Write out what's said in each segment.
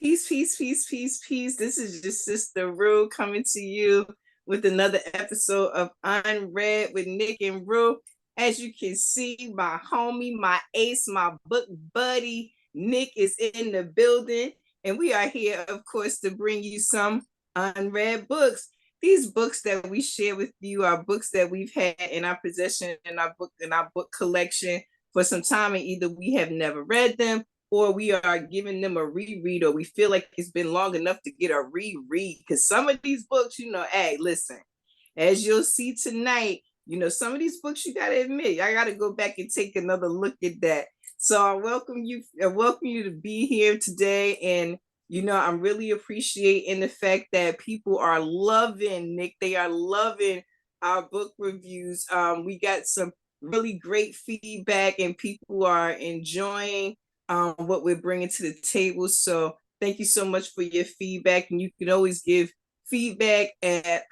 Peace, peace, peace, peace, peace. This is your sister Roo coming to you with another episode of UnRead with Nick and Roo. As you can see, my homie, my ace, my book buddy, Nick is in the building. And we are here, of course, to bring you some unread books. These books that we share with you are books that we've had in our possession in our book collection for some time, and either we have never read them or we are giving them a reread, or we feel like it's been long enough to get a reread. Because some of these books, hey, listen, as you'll see tonight, some of these books you gotta admit, I gotta go back and take another look at that. So I welcome you to be here today. And I'm really appreciating the fact that people are loving Nick. They are loving our book reviews. We got some really great feedback, and people are enjoying what we're bringing to the table. So thank you so much for your feedback. And you can always give feedback at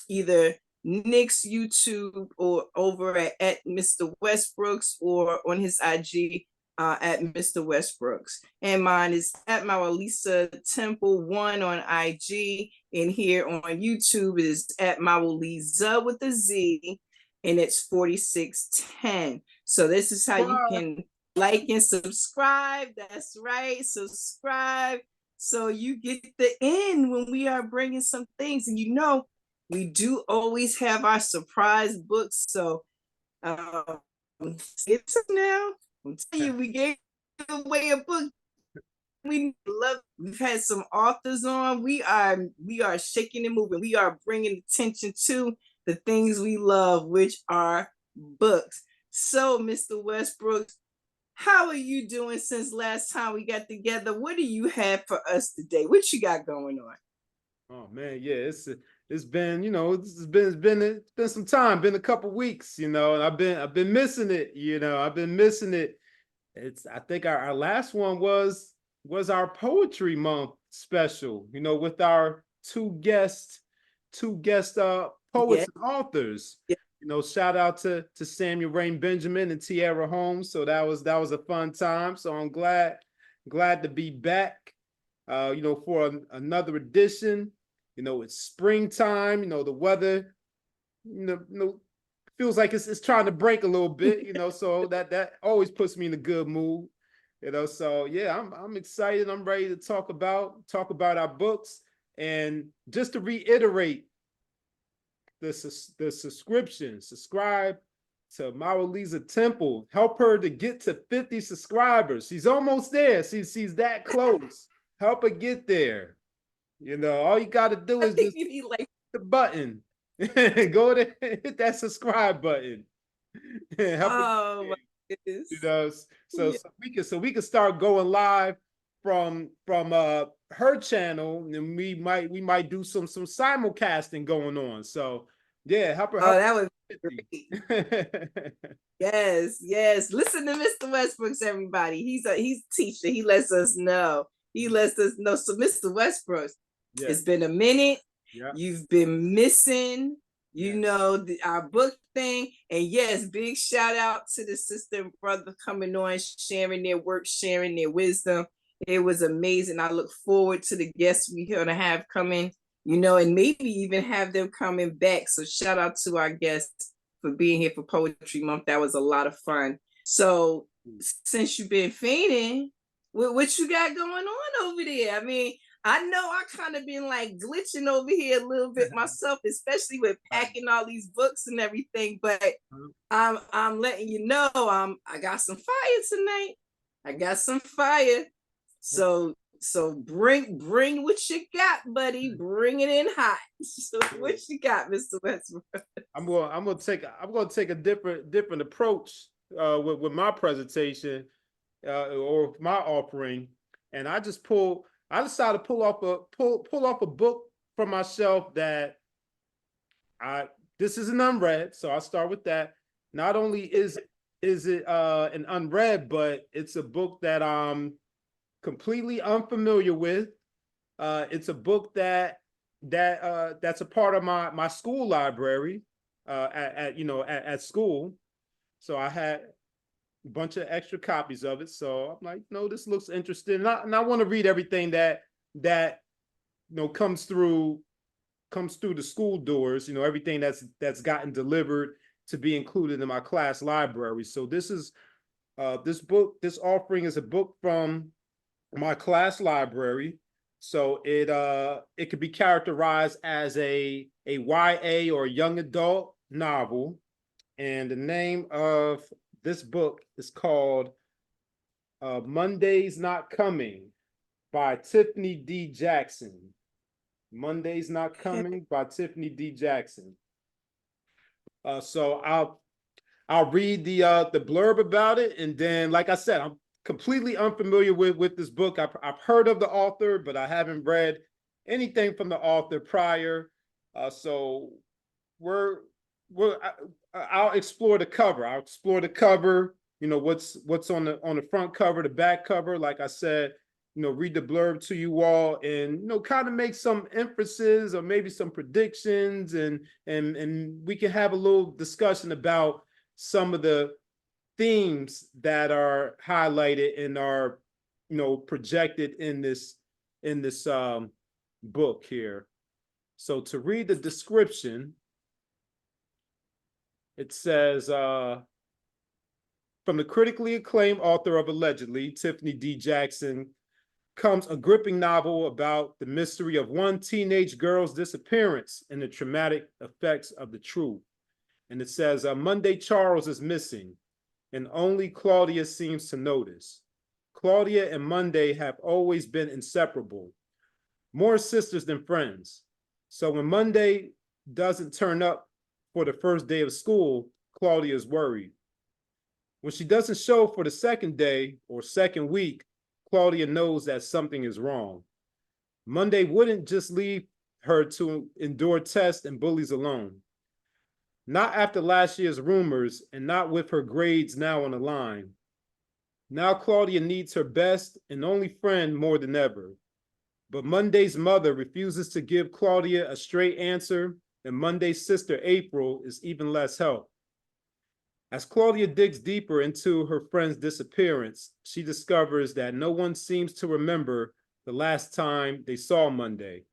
either Nick's YouTube or over at Mr. Westbrooks, or on his IG at Mr. Westbrooks. And mine is at MaWu Lisa Temple 1 on IG. And here on YouTube is at MaWu Lisa with a Z, and it's 4610. So this is how you can like and subscribe. That's right, subscribe, so you get the end when we are bringing some things. And we do always have our surprise books. So it's now, I'm telling you, we gave away a book we love. We've had some authors on. We are shaking and moving. We are bringing attention to the things we love, which are books. So Mr. Westbrooks, how are you doing since last time we got together? What do you have for us today? What you got going on? Oh man, yeah, it's been, it's been some time, been a couple weeks, and I've been missing it, I've been missing it. I think our last one was our poetry month special, with our two guest poets and authors. Yeah. Shout out to Samuel Rain Benjamin and Tierra Holmes. So that was a fun time. So I'm glad to be back, for another edition. It's springtime, the weather, feels like it's trying to break a little bit, so that always puts me in a good mood. So yeah, I'm excited. I'm ready to talk about our books. And just to reiterate, the subscription, subscribe to Mawulisatemple. Help her to get to 50 subscribers. She's almost there. She's that close. Help her get there. All you got to do is just hit the button. Go to hit that subscribe button. Help my goodness. So we can start going live from her channel, and we might do some simulcasting going on. So yeah, help her. That was great. Yes. Listen to Mr. Westbrooks, everybody. He's a teacher. He lets us know. So Mr. Westbrooks, it's been a minute. Yeah. You've been missing, our book thing. And yes, big shout out to the sister and brother coming on, sharing their work, sharing their wisdom. It was amazing. I look forward to the guests we're going to have coming, and maybe even have them coming back. So shout out to our guests for being here for Poetry Month. That was a lot of fun. So since you've been fainting, what you got going on over there? I mean, I know I kind of been like glitching over here a little bit myself, especially with packing all these books and everything. But I'm letting you know, I got some fire tonight. I got some fire. So bring what you got, buddy. Bring it in hot. So what you got, Mr. Westbrook? I'm gonna take a different approach with my presentation or my offering, and I decided to pull off a book from myself that this is an unread, so I'll start with that. Not only is it an unread, but it's a book that I'm completely unfamiliar with. It's a book that's a part of my school library at school. So I had bunch of extra copies of it. So I'm like, no, this looks interesting. And I want to read everything that comes through the school doors, everything that's gotten delivered to be included in my class library. So this is this offering is a book from my class library. So it could be characterized as a YA or young adult novel. And the name of this book is called Monday's Not Coming by Tiffany D. Jackson. Monday's Not Coming by Tiffany D. Jackson. So I'll read the blurb about it, and then, like I said, I'm completely unfamiliar with this book. I've heard of the author, but I haven't read anything from the author prior. So I'll explore the cover. I'll explore the cover. What's on the front cover, the back cover. Like I said, read the blurb to you all, and kind of make some inferences or maybe some predictions, and we can have a little discussion about some of the themes that are highlighted and are projected in this book here. So to read the description, it says, from the critically acclaimed author of Allegedly, Tiffany D. Jackson, comes a gripping novel about the mystery of one teenage girl's disappearance and the traumatic effects of the truth. And it says, Monday Charles is missing, and only Claudia seems to notice. Claudia and Monday have always been inseparable, more sisters than friends. So when Monday doesn't turn up for the first day of school, Claudia is worried. When she doesn't show for the second day or second week, Claudia knows that something is wrong. Monday wouldn't just leave her to endure tests and bullies alone. Not after last year's rumors, and not with her grades now on the line. Now Claudia needs her best and only friend more than ever. But Monday's mother refuses to give Claudia a straight answer, and Monday's sister April is even less help. As Claudia digs deeper into her friend's disappearance, she discovers that no one seems to remember the last time they saw Monday.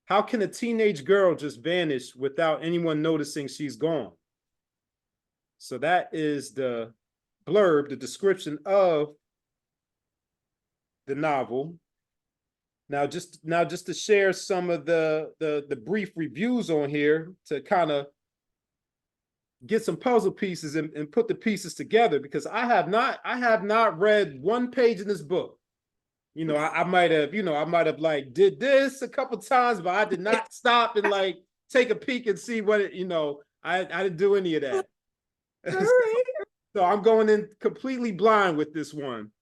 How can a teenage girl just vanish without anyone noticing she's gone? So that is the blurb, the description of the novel. Now just to share some of the brief reviews on here to kind of get some puzzle pieces and put the pieces together, because I have not read one page in this book. I might have like did this a couple times, but I did not stop and like take a peek and see what I didn't do any of that. All right. So I'm going in completely blind with this one.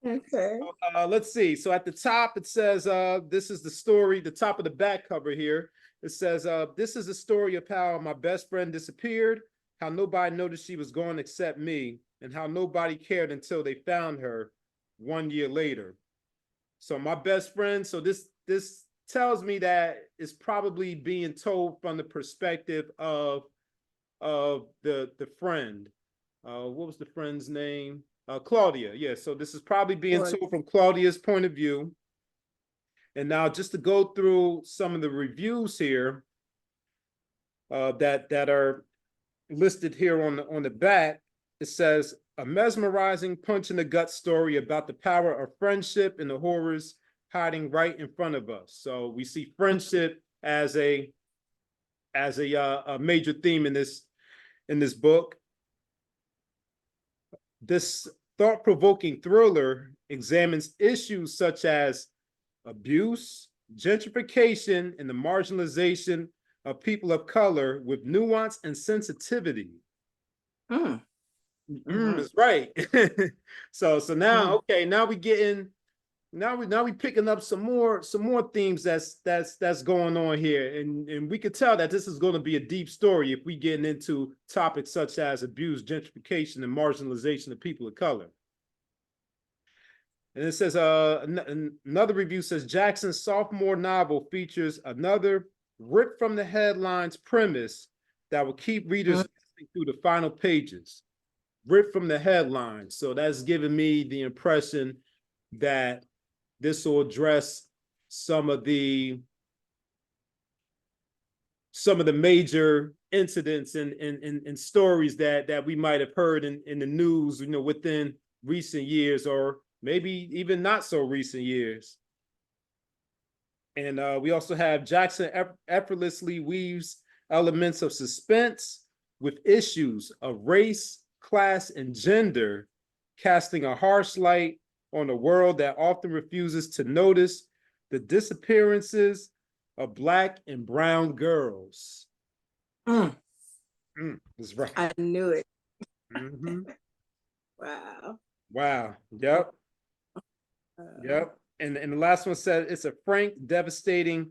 Okay. Let's see. So at the top it says, this is the story, the top of the back cover here. It says, this is the story of how my best friend disappeared, how nobody noticed she was gone except me, and how nobody cared until they found her 1 year later. So my best friend, so this tells me that it's probably being told from the perspective of the friend. What was the friend's name? Claudia. Yeah, so this is probably being told from Claudia's point of view. And now just to go through some of the reviews here that are listed here on the back, it says, a mesmerizing punch in the gut story about the power of friendship and the horrors hiding right in front of us. So we see friendship as a major theme in this book. This thought-provoking thriller examines issues such as abuse, gentrification, and the marginalization of people of color with nuance and sensitivity. That's right. So now, okay, now we picking up some more themes that's going on here, and we could tell that this is going to be a deep story if we getting into topics such as abuse, gentrification, and marginalization of people of color. And it says, another review says, Jackson's sophomore novel features another ripped from the headlines premise that will keep readers listening through the final pages. ripped from the headline. So that's giving me the impression that this will address some of the major incidents and stories that we might have heard in the news, within recent years, or maybe even not so recent years. And we also have Jackson effortlessly weaves elements of suspense with issues of race, class, and gender, casting a harsh light on a world that often refuses to notice the disappearances of Black and brown girls. That's right. I knew it. Mm-hmm. Wow. Wow. Yep. Yep. And the last one said it's a frank, devastating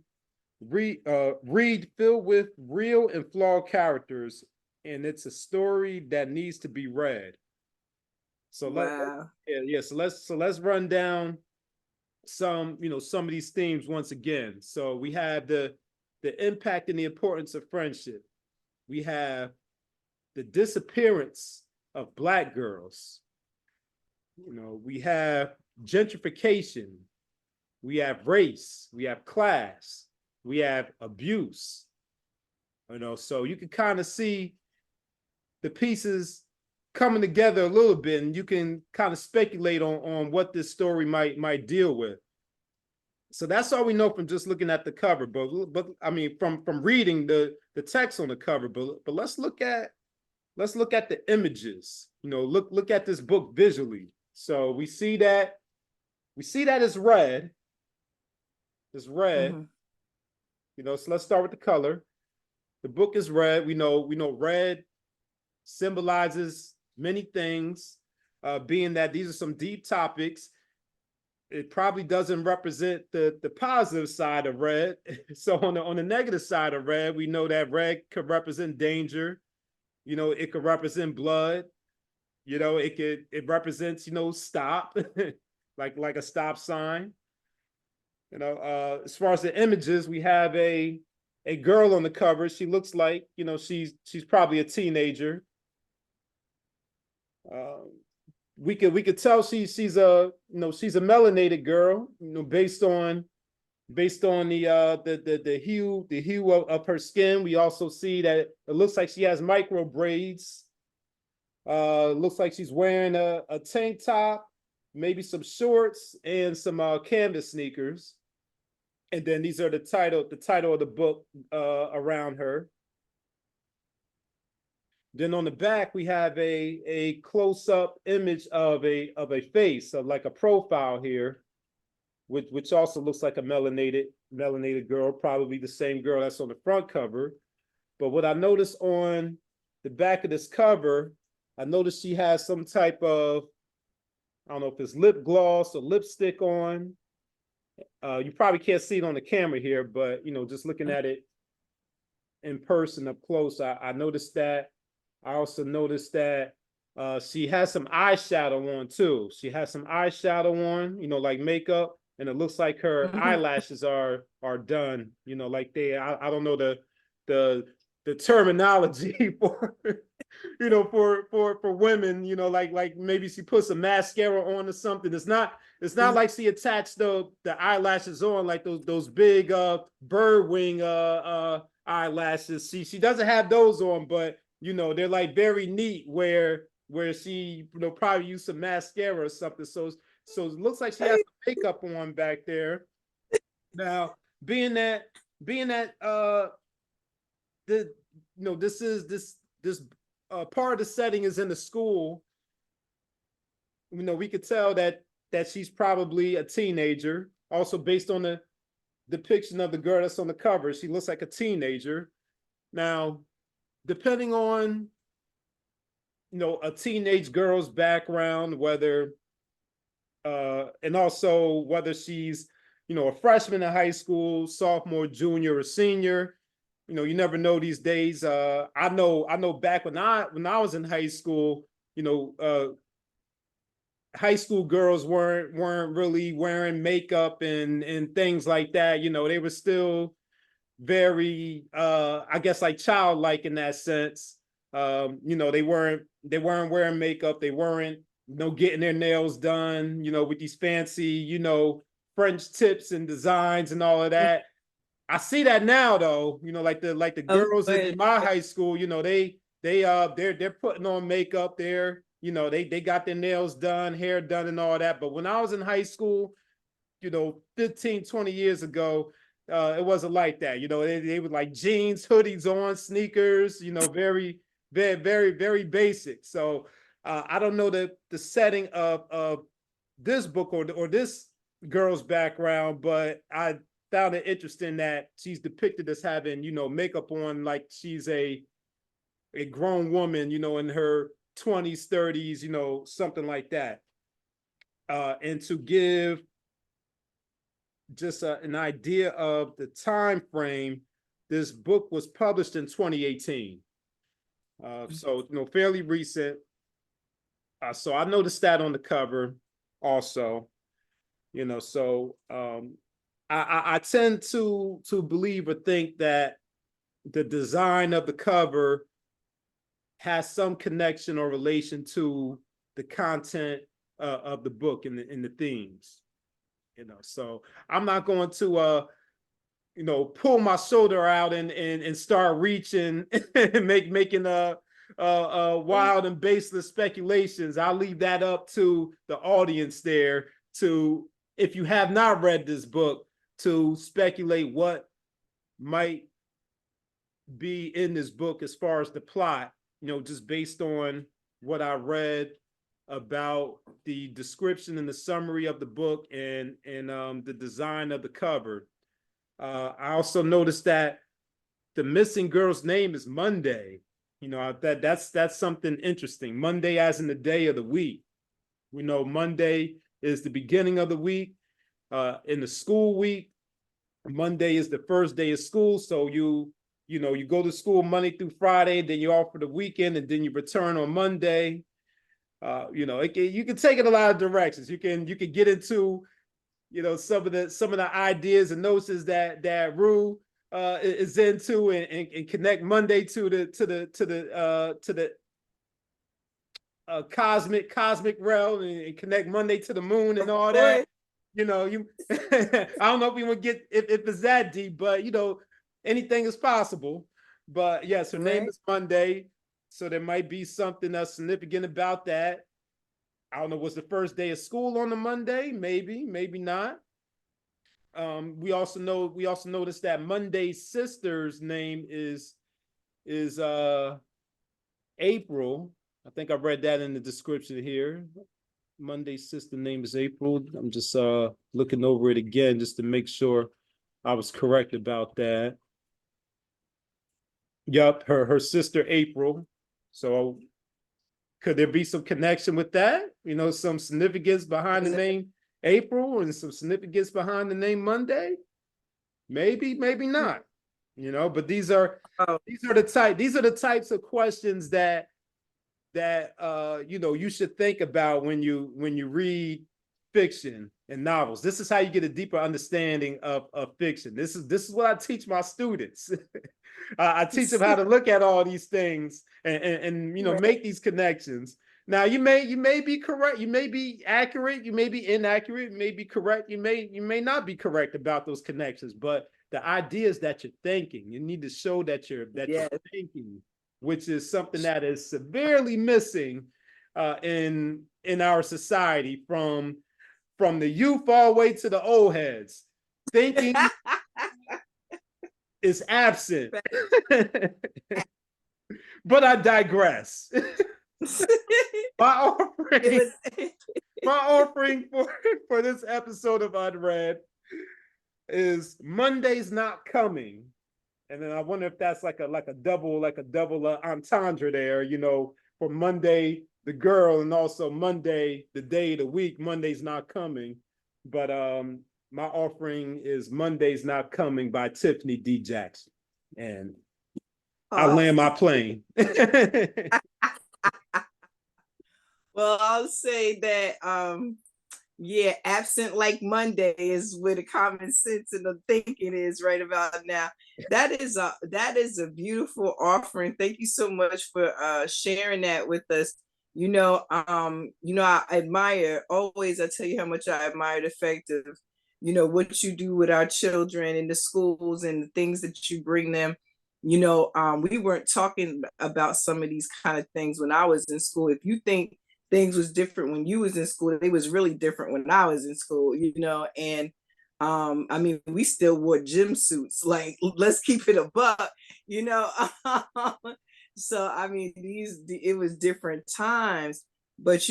read filled with real and flawed characters, and it's a story that needs to be read. So wow. So let's run down some of these themes once again. So we have the impact and the importance of friendship. We have the disappearance of Black girls. We have gentrification. We have race. We have class. We have abuse. So you can kind of see the pieces coming together a little bit, and you can kind of speculate on what this story might deal with. So that's all we know from just looking at the cover, but I mean from reading the text on the cover. But let's look at the images. Look at this book visually. So we see that it's red. It's red. Mm-hmm. So let's start with the color. The book is red. We know red symbolizes many things, being that these are some deep topics. It probably doesn't represent the positive side of red. So on the negative side of red, we know that red could represent danger. It could represent blood. It represents, stop, like a stop sign. As far as the images, we have a girl on the cover. She looks like, she's probably a teenager. We could tell she's a melanated girl, based on the hue of her skin. We also see that it looks like she has micro braids. Looks like she's wearing a tank top, maybe some shorts and some canvas sneakers. And then these are the title of the book around her. Then on the back, we have a close-up image of a face, of like a profile here, which also looks like a melanated girl, probably the same girl that's on the front cover. But what I noticed on the back of this cover, I noticed she has some type of, I don't know if it's lip gloss or lipstick on. You probably can't see it on the camera here, but just looking at it in person up close, I noticed that. I also noticed that she has some eyeshadow on too. She has some eyeshadow on, like makeup, and it looks like her eyelashes are done. Like I don't know the terminology for for women. Like maybe she puts some mascara on or something. It's not like she attached the eyelashes on like those big bird wing eyelashes. She doesn't have those on, but they're like very neat where she probably used some mascara or something. So it looks like she has some makeup on back there. Now, being that this part of the setting is in the school, we could tell that she's probably a teenager. Also, based on the depiction of the girl that's on the cover, she looks like a teenager. Now, depending on a teenage girl's background, whether and also whether she's a freshman in high school, sophomore, junior, or senior, you never know these days. I know back when I was in high school, high school girls weren't really wearing makeup and things like that. They were still very I guess like childlike in that sense. You know, they weren't wearing makeup. They weren't, you know, getting their nails done, you know, with these fancy, you know, French tips and designs and all of that. I see that now though, you know, like the girls in my high school, you know, they're putting on makeup, you know, they got their nails done, hair done and all that. But when I was in high school, you know, 15, 20 years ago, it wasn't like that. You know, they were like jeans, hoodies on, sneakers, you know, very, very, very, very basic. So I don't know the setting of this book or this girl's background, but I found it interesting that she's depicted as having, you know, makeup on like she's a grown woman, you know, in her 20s, 30s, you know, something like that. And to give just an idea of the time frame, this book was published in 2018. So, you know, fairly recent. So I noticed that on the cover also, you know, so I tend to believe or think that the design of the cover has some connection or relation to the content of the book and the themes, you know. So I'm not going to you know, pull my shoulder out and start reaching and making wild and baseless speculations. I'll leave that up to the audience there to, if you have not read this book, to speculate what might be in this book as far as the plot, you know, just based on what I read about the description and the summary of the book and the design of the cover. I also noticed that the missing girl's name is Monday. You know, that's something interesting. Monday as in the day of the week. We know Monday is the beginning of the week. In the school week, Monday is the first day of school. So you know, you go to school Monday through Friday, then you're off for the weekend, and then you return on Monday. You know, you can take it a lot of directions. You can get into, you know, some of the ideas and notions that Roo is into, and connect Monday to the cosmic realm, and connect Monday to the moon and all that. You know, I don't know if we would get if it's that deep, but you know, anything is possible. But yes, her name is Monday, so there might be something that's significant about that. I don't know, was the first day of school on a Monday? Maybe, maybe not. We also noticed that Monday's sister's name is April. I think I read that in the description here. Monday's sister name is April. I'm just looking over it again just to make sure I was correct about that. Yup, her sister April. So could there be some connection with that? You know, some significance behind the name April and some significance behind the name Monday? Maybe, maybe not. You know, but these are the types of questions that you know, you should think about when you read fiction and novels. This is how you get a deeper understanding of fiction. This is what I teach my students. I teach them how to look at all these things and you know, make these connections. Now you may be correct, you may be accurate, you may be inaccurate, you may be correct, you may not be correct about those connections, but the idea is that you're thinking. You need to show that you're thinking, which is something that is severely missing in our society, from the youth all the way to the old heads. Thinking is absent. But I digress. My offering for this episode of UnRead is Monday's Not Coming. And then I wonder if that's like a double entendre there, you know, for Monday the girl and also Monday the day of the week. Monday's Not Coming. But my offering is Monday's Not Coming by Tiffany D. Jackson. And I land my plane. Well, I'll say that Yeah, absent like Monday is where the common sense and the thinking is right about now. That is a beautiful offering. Thank you so much for sharing that with us. I admire always. I tell you how much I admire the fact of, what you do with our children in the schools and the things that you bring them. We weren't talking about some of these kind of things when I was in school. If you think things was different when you was in school, they was really different when I was in school, and I mean, we still wore gym suits, like, let's keep it a buck, you know. So I mean, it was different times, but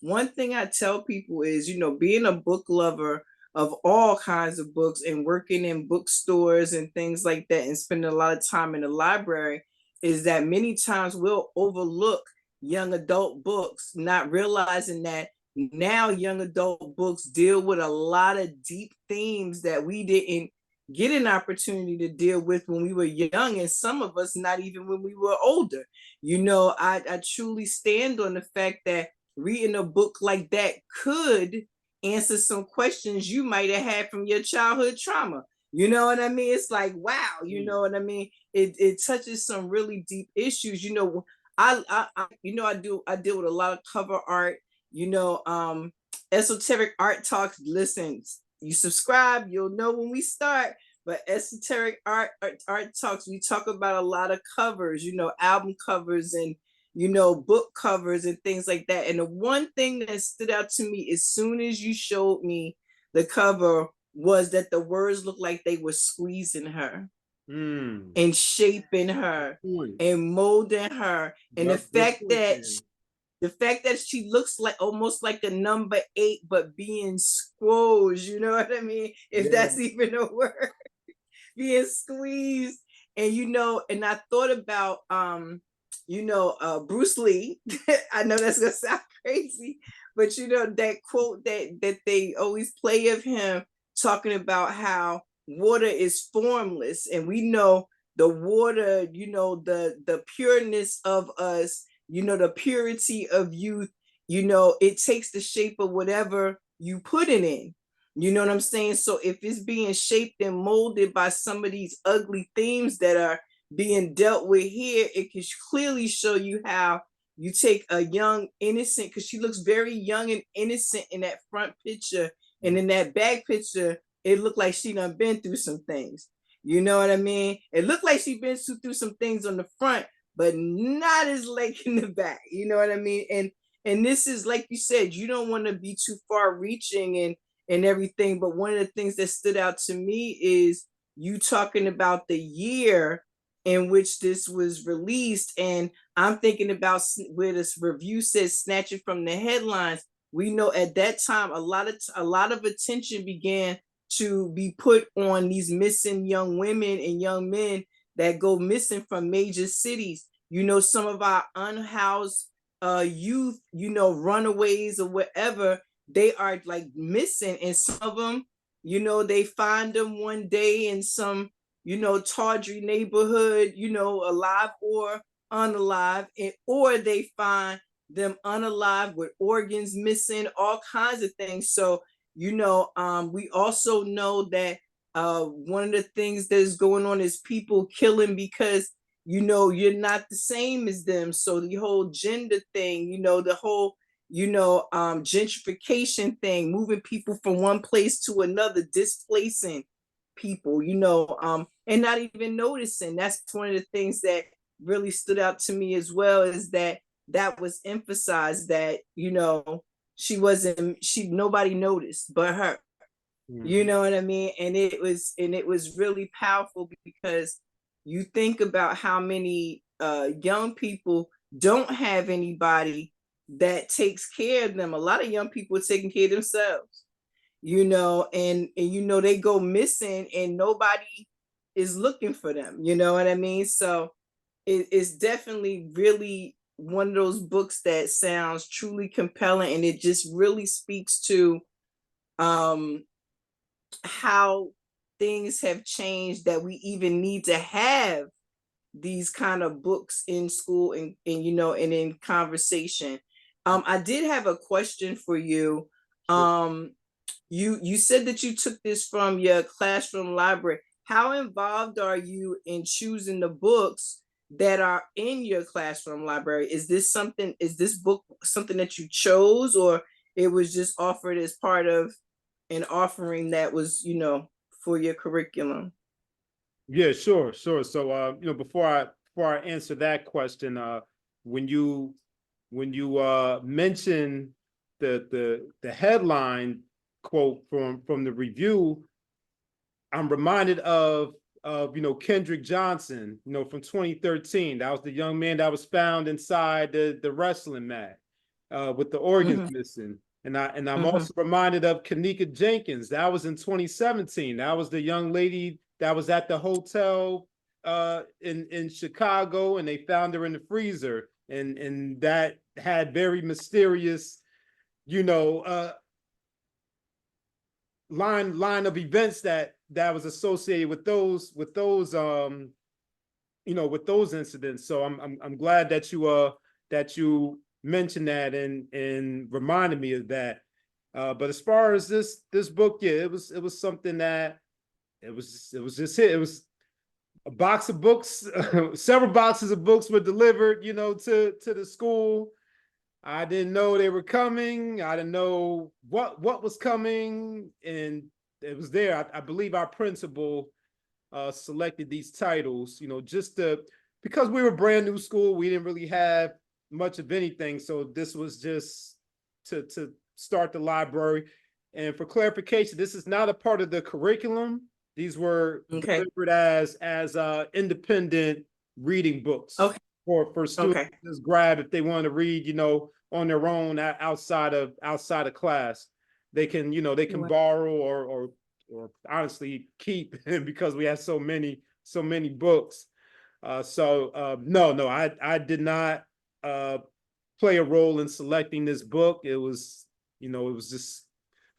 one thing I tell people is, being a book lover of all kinds of books and working in bookstores and things like that and spending a lot of time in the library, is that many times we'll overlook young adult books, not realizing that now young adult books deal with a lot of deep themes that we didn't get an opportunity to deal with when we were young, and some of us not even when we were older. I truly stand on the fact that reading a book like that could answer some questions you might have had from your childhood trauma. You know what I mean? It's like, wow, you know what I mean? It touches some really deep issues. I deal with a lot of cover art, esoteric art talks. Listen, you subscribe, you'll know when we start. But esoteric art talks, we talk about a lot of covers, album covers and book covers and things like that. And the one thing that stood out to me as soon as you showed me the cover was that the words looked like they were squeezing her. And shaping her and molding her. And the fact that she looks like almost like a number 8, but being squoze, you know what I mean? If that's even a word, being squeezed. And I thought about Bruce Lee. I know that's gonna sound crazy, but that quote that they always play of him talking about how water is formless, and we know the water, the pureness of us, the purity of youth, it takes the shape of whatever you put it in. You know what I'm saying? So if it's being shaped and molded by some of these ugly themes that are being dealt with here, it can clearly show you how you take a young innocent, because she looks very young and innocent in that front picture, and in that back picture it looked like she done been through some things. You know what I mean? It looked like she been through some things on the front, but not as like in the back. You know what I mean? And this is, like you said, you don't want to be too far reaching and everything, but one of the things that stood out to me is you talking about the year in which this was released. And I'm thinking about where this review says snatch it from the headlines. We know at that time a lot of attention began to be put on these missing young women and young men that go missing from major cities. Some of our unhoused youth, runaways or whatever, they are like missing. And some of them, they find them one day in some, tawdry neighborhood, alive or unalive, or they find them unalive with organs missing, all kinds of things. So, we also know that one of the things that's going on is people killing because, you're not the same as them. So the whole gender thing, the whole, gentrification thing, moving people from one place to another, displacing people, and not even noticing. That's one of the things that really stood out to me as well, is that was emphasized, that nobody noticed but her. You know what I mean? And it was really powerful, because you think about how many young people don't have anybody that takes care of them. A lot of young people are taking care of themselves, and they go missing and nobody is looking for them. You know what I mean? So it's definitely really one of those books that sounds truly compelling, and it just really speaks to how things have changed, that we even need to have these kind of books in school and in conversation. I did have a question for you. Sure. You said that you took this from your classroom library. How involved are you in choosing the books that are in your classroom library? Is this book something that you chose, or it was just offered as part of an offering that was, for your curriculum? Yeah, sure, sure. So, before I answer that question, when you mention the headline quote from the review, I'm reminded of Kendrick Johnson, from 2013. That was the young man that was found inside the wrestling mat with the organs Mm-hmm. missing. And I'm Mm-hmm. also reminded of Kanika Jenkins. That was in 2017. That was the young lady that was at the hotel in Chicago, and they found her in the freezer. And that had very mysterious, you know, line of events that was associated with those incidents. So I'm glad that you mentioned that and reminded me of that. But as far as this book, yeah, it was something that it was just it. It was a box of books. Several boxes of books were delivered, to the school. I didn't know they were coming. I didn't know what was coming, and it was there. I believe our principal selected these titles, just because we were a brand new school. We didn't really have much of anything, so this was just to start the library. And for clarification, this is not a part of the curriculum. These were Okay. delivered as independent reading books Okay. for students Okay. to just grab if they want to read, on their own outside of class. They can Wow. borrow or honestly keep because we have so many books. No, I did not play a role in selecting this book. It was just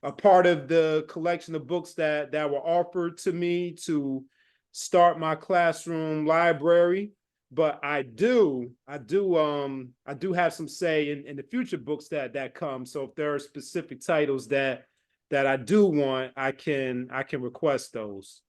a part of the collection of books that were offered to me to start my classroom library. But I do have some say in the future books that come. So if there are specific titles that I do want, I can request those.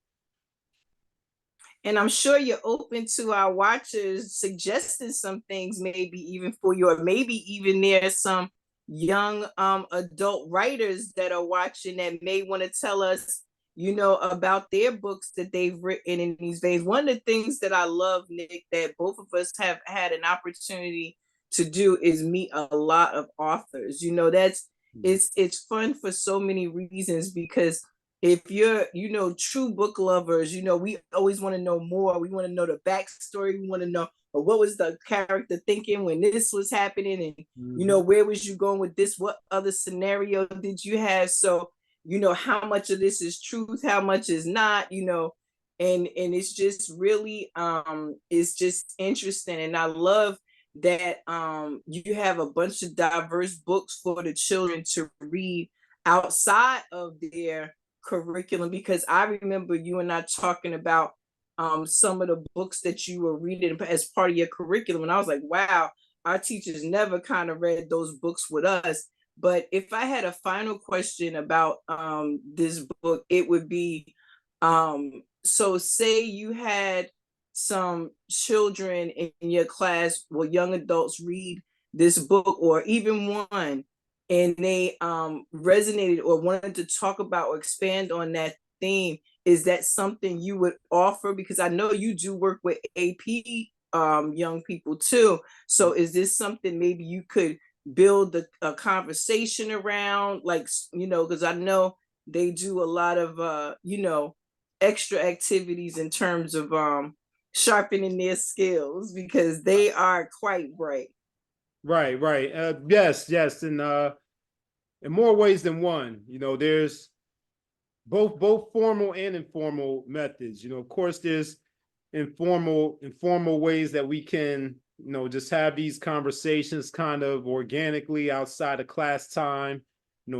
And I'm sure you're open to our watchers suggesting some things, maybe even for you, or maybe even there's some young adult writers that are watching that may want to tell us, about their books that they've written in these veins. One of the things that I love, Nick, that both of us have had an opportunity to do is meet a lot of authors. That's it's fun for so many reasons, because if you're true book lovers, we always want to know more. We want to know the backstory. We want to know, what was the character thinking when this was happening, and where was you going with this, what other scenario did you have? So how much of this is truth, how much is not, and it's just really it's just interesting. And I love that you have a bunch of diverse books for the children to read outside of their curriculum, because I remember you and I talking about some of the books that you were reading as part of your curriculum, and I was like, wow, our teachers never kind of read those books with us. But if I had a final question about this book, it would be, so say you had some children in your class, well, young adults, read this book, or even one, and they resonated or wanted to talk about or expand on that theme. Is that something you would offer? Because I know you do work with AP young people too. So is this something maybe you could build a conversation around, like, because I know they do a lot of extra activities in terms of sharpening their skills, because they are quite bright. Right, right. Yes, and in more ways than one. There's both formal and informal methods. Of course, there's informal ways that we can, just have these conversations kind of organically outside of class time,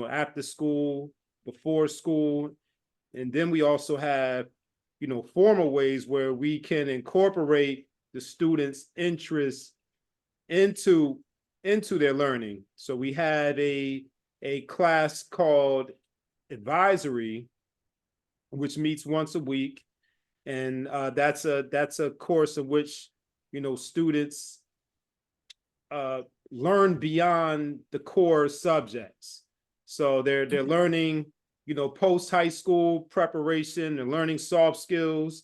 after school, before school. And then we also have, formal ways where we can incorporate the students' interests into their learning. So we had a a class called advisory, which meets once a week. And that's a course in which, students learn beyond the core subjects. So they're learning, post high school preparation, they're learning soft skills.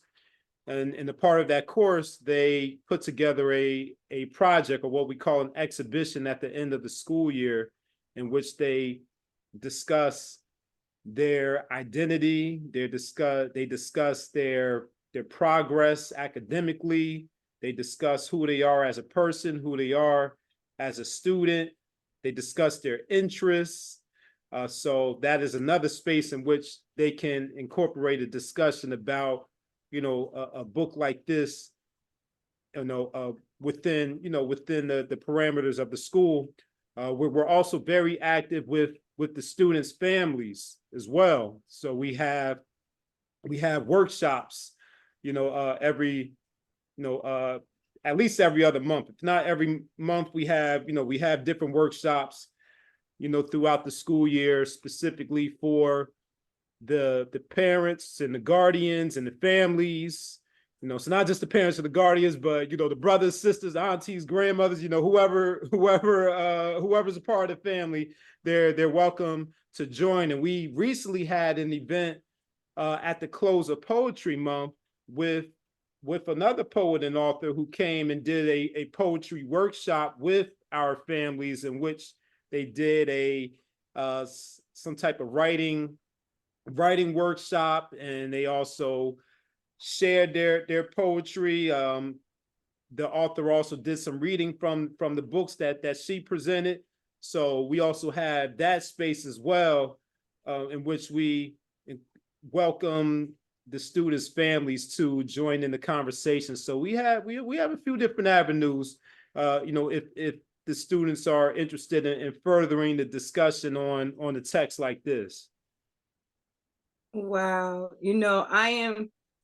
And in a part of that course, they put together a project, or what we call an exhibition, at the end of the school year, in which they discuss their identity, they discuss their progress academically, they discuss who they are as a person, who they are as a student, they discuss their interests. So that is another space in which they can incorporate a discussion about, a book like this, within the parameters of the school. We're also very active with the students' families as well. So we have workshops, every, at least every other month. If not every month, we have different workshops, throughout the school year, specifically for the parents and the guardians and the families. So not just the parents or the guardians, but the brothers, sisters, aunties, grandmothers, whoever's a part of the family, they're welcome to join. And we recently had an event at the close of Poetry Month with another poet and author who came and did a poetry workshop with our families, in which they did some type of writing workshop, and they also shared their poetry. The author also did some reading from the books that she presented. So we also have that space as well, in which we welcome the students' families to join in the conversation. So we have a few different avenues, if the students are interested in furthering the discussion on a text like this. Wow. I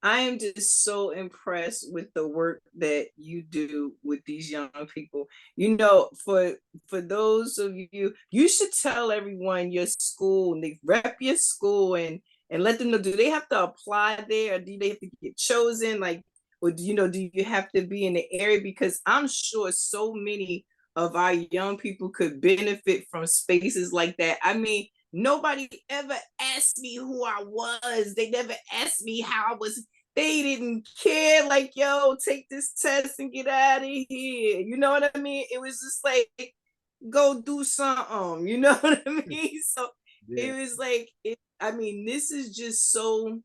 am just so impressed with the work that you do with these young people. For those of you, you should tell everyone your school, and they rep your school, and let them know, do they have to apply there, or do they have to get chosen? Like, or do you have to be in the area? Because I'm sure so many of our young people could benefit from spaces like that. I mean, nobody ever asked me who I was. They never asked me how I was. They didn't care. Like, yo, take this test and get out of here. You know what I mean? It was just like, go do something. You know what I mean? So Yeah. it was like, this is just so,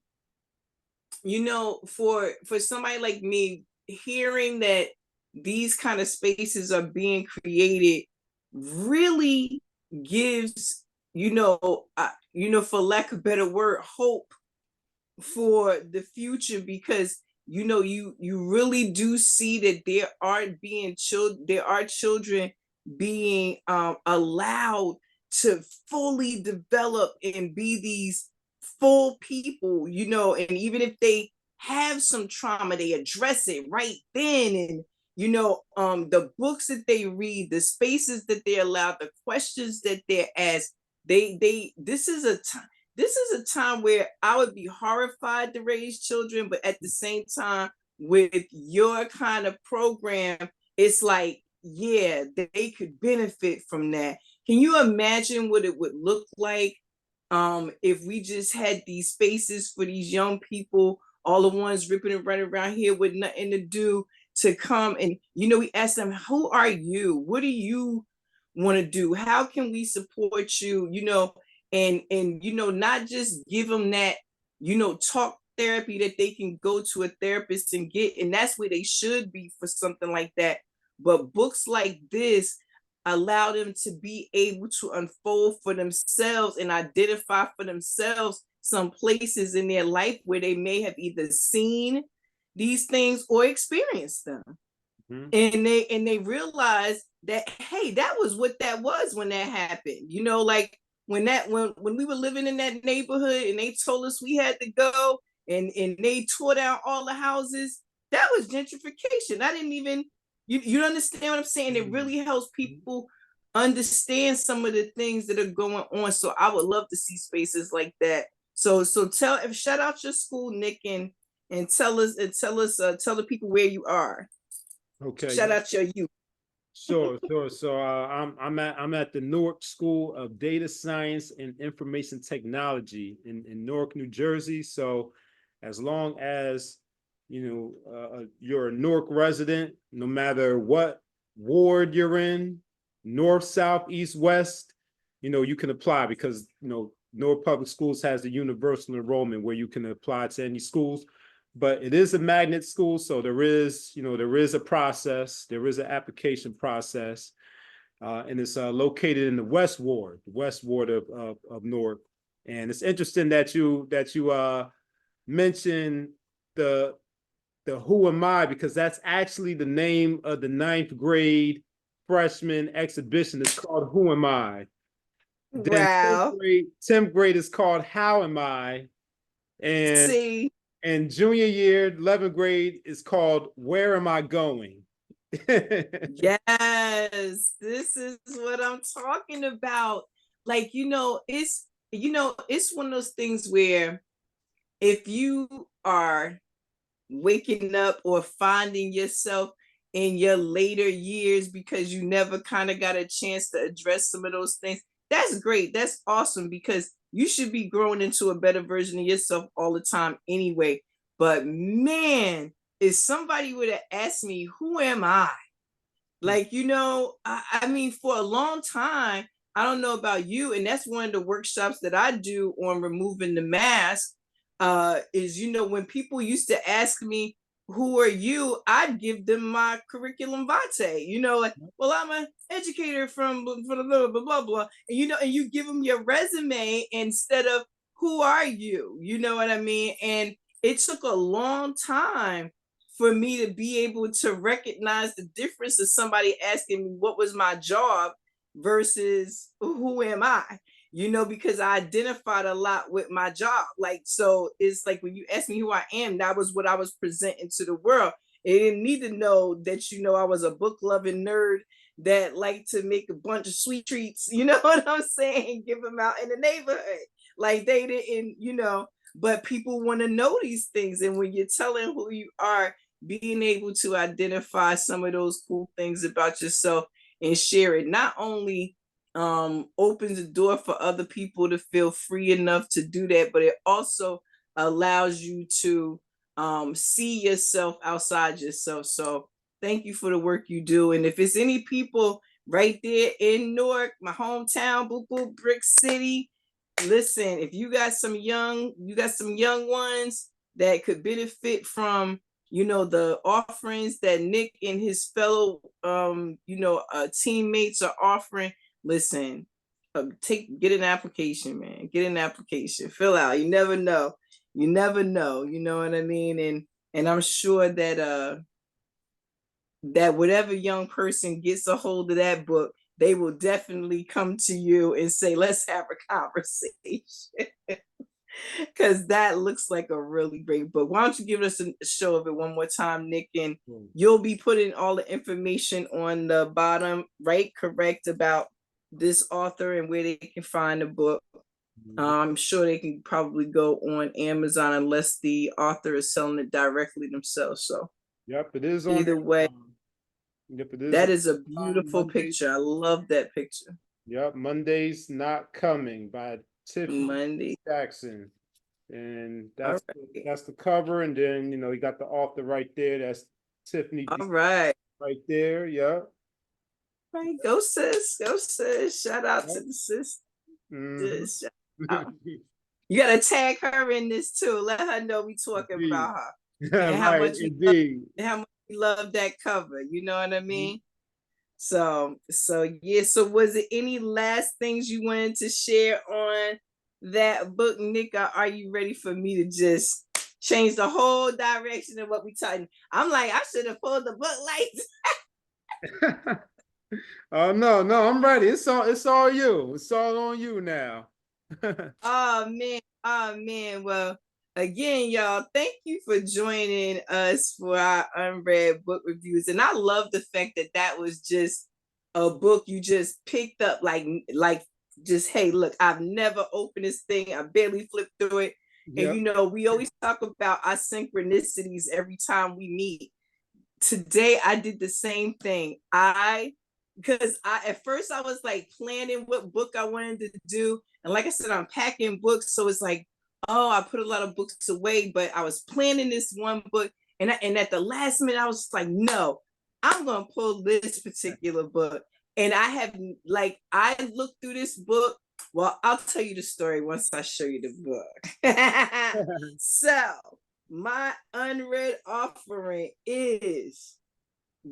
for somebody like me, hearing that these kind of spaces are being created really gives, for lack of a better word, hope for the future. Because you really do see that there are children being allowed to fully develop and be these full people, and even if they have some trauma, they address it right then. And the books that they read, the spaces that they're allowed, the questions that they're asked, this is a time where I would be horrified to raise children, but at the same time, with your kind of program, it's like, yeah, they could benefit from that. Can you imagine what it would look like if we just had these spaces for these young people, all the ones ripping and running around here with nothing to do, to come and, we ask them, who are you? What do you want to do? How can we support you? And not just give them that, talk therapy that they can go to a therapist and get, and that's where they should be for something like that. But books like this allow them to be able to unfold for themselves and identify for themselves some places in their life where they may have either seen these things or experienced them. Mm-hmm. And they realize that, hey, that was what that was when that happened. Like when we were living in that neighborhood and they told us we had to go, and they tore down all the houses, that was gentrification. I didn't even, you understand what I'm saying? It really helps people understand some of the things that are going on. So I would love to see spaces like that. So shout out your school, Nick, and tell the people where you are. Okay. Shout out your youth. Sure. So I'm at the Newark School of Data Science and Information Technology in Newark, New Jersey. So as long as you're a Newark resident, no matter what ward you're in, north, south, east, west, you can apply, because Newark Public Schools has the universal enrollment where you can apply to any schools. But it is a magnet school, so there is a process, there is an application process, and it's located in the West Ward of Newark. And it's interesting that you mentioned the Who Am I, because that's actually the name of the 9th grade freshman exhibition. It's called Who Am I? Then Wow. 10th grade is called How Am I? And See. And junior year, 11th grade, is called Where Am I Going? Yes, this is what I'm talking about. Like, it's one of those things where if you are waking up or finding yourself in your later years because you never kind of got a chance to address some of those things, that's great. That's awesome, because you should be growing into a better version of yourself all the time anyway. But man, if somebody would have asked me, who am I? Like, I mean, for a long time, I don't know about you, and that's one of the workshops that I do on removing the mask, is, when people used to ask me, who are you? I'd give them my curriculum vitae, like, well, I'm an educator from blah, blah, blah, blah, blah. And, and you give them your resume instead of who are you? You know what I mean? And it took a long time for me to be able to recognize the difference of somebody asking me what was my job versus who am I? Because I identified a lot with my job. Like, so it's like when you ask me who I am, that was what I was presenting to the world. It didn't need to know that, I was a book loving nerd that liked to make a bunch of sweet treats, you know what I'm saying? Give them out in the neighborhood. Like they didn't, but people want to know these things. And when you're telling who you are, being able to identify some of those cool things about yourself and share it, not only opens the door for other people to feel free enough to do that, but it also allows you to see yourself outside yourself. So thank you for the work you do. And if it's any people right there in Newark, my hometown, boop boop, Brick City, listen, if you got some young ones that could benefit from the offerings that Nick and his fellow teammates are offering, listen, get an application, man. Get an application, fill out. You never know, you know what I mean? And I'm sure that that whatever young person gets a hold of that book, they will definitely come to you and say, let's have a conversation. Because that looks like a really great book. Why don't you give us a show of it one more time, Nick? And you'll be putting all the information on the bottom, right? Correct, about this author and where they can find the book. I'm sure they can probably go on Amazon unless the author is selling it directly themselves. So, yep, it is. Either way, yep, it is. That is a beautiful picture. I love that picture. Yep, Monday's Not Coming by Tiffany Monday Jackson, and that's the cover, and then you got the author right there. That's Tiffany. All right there. Yeah. Right, go sis. Shout out to the sis. You gotta tag her in this too. Let her know we talking about her. And how much you love that cover. You know what I mean? So yeah. So was it any last things you wanted to share on that book, Nick? Or are you ready for me to just change the whole direction of what we talking? I'm like, I should have pulled the book lights. Oh no, I'm ready. It's all you. It's all on you now. Oh man. Well, again, y'all, thank you for joining us for our UnRead Book Reviews. And I love the fact that was just a book you just picked up, like just, hey, look, I've never opened this thing, I barely flipped through it. And Yep. you know, we always talk about our synchronicities every time we meet. Today I did the same thing. Because at first I was like planning what book I wanted to do. And like I said, I'm packing books. So it's like, oh, I put a lot of books away, but I was planning this one book. And at the last minute, I was like, no, I'm going to pull this particular book. And I looked through this book. Well, I'll tell you the story once I show you the book. So, my unread offering is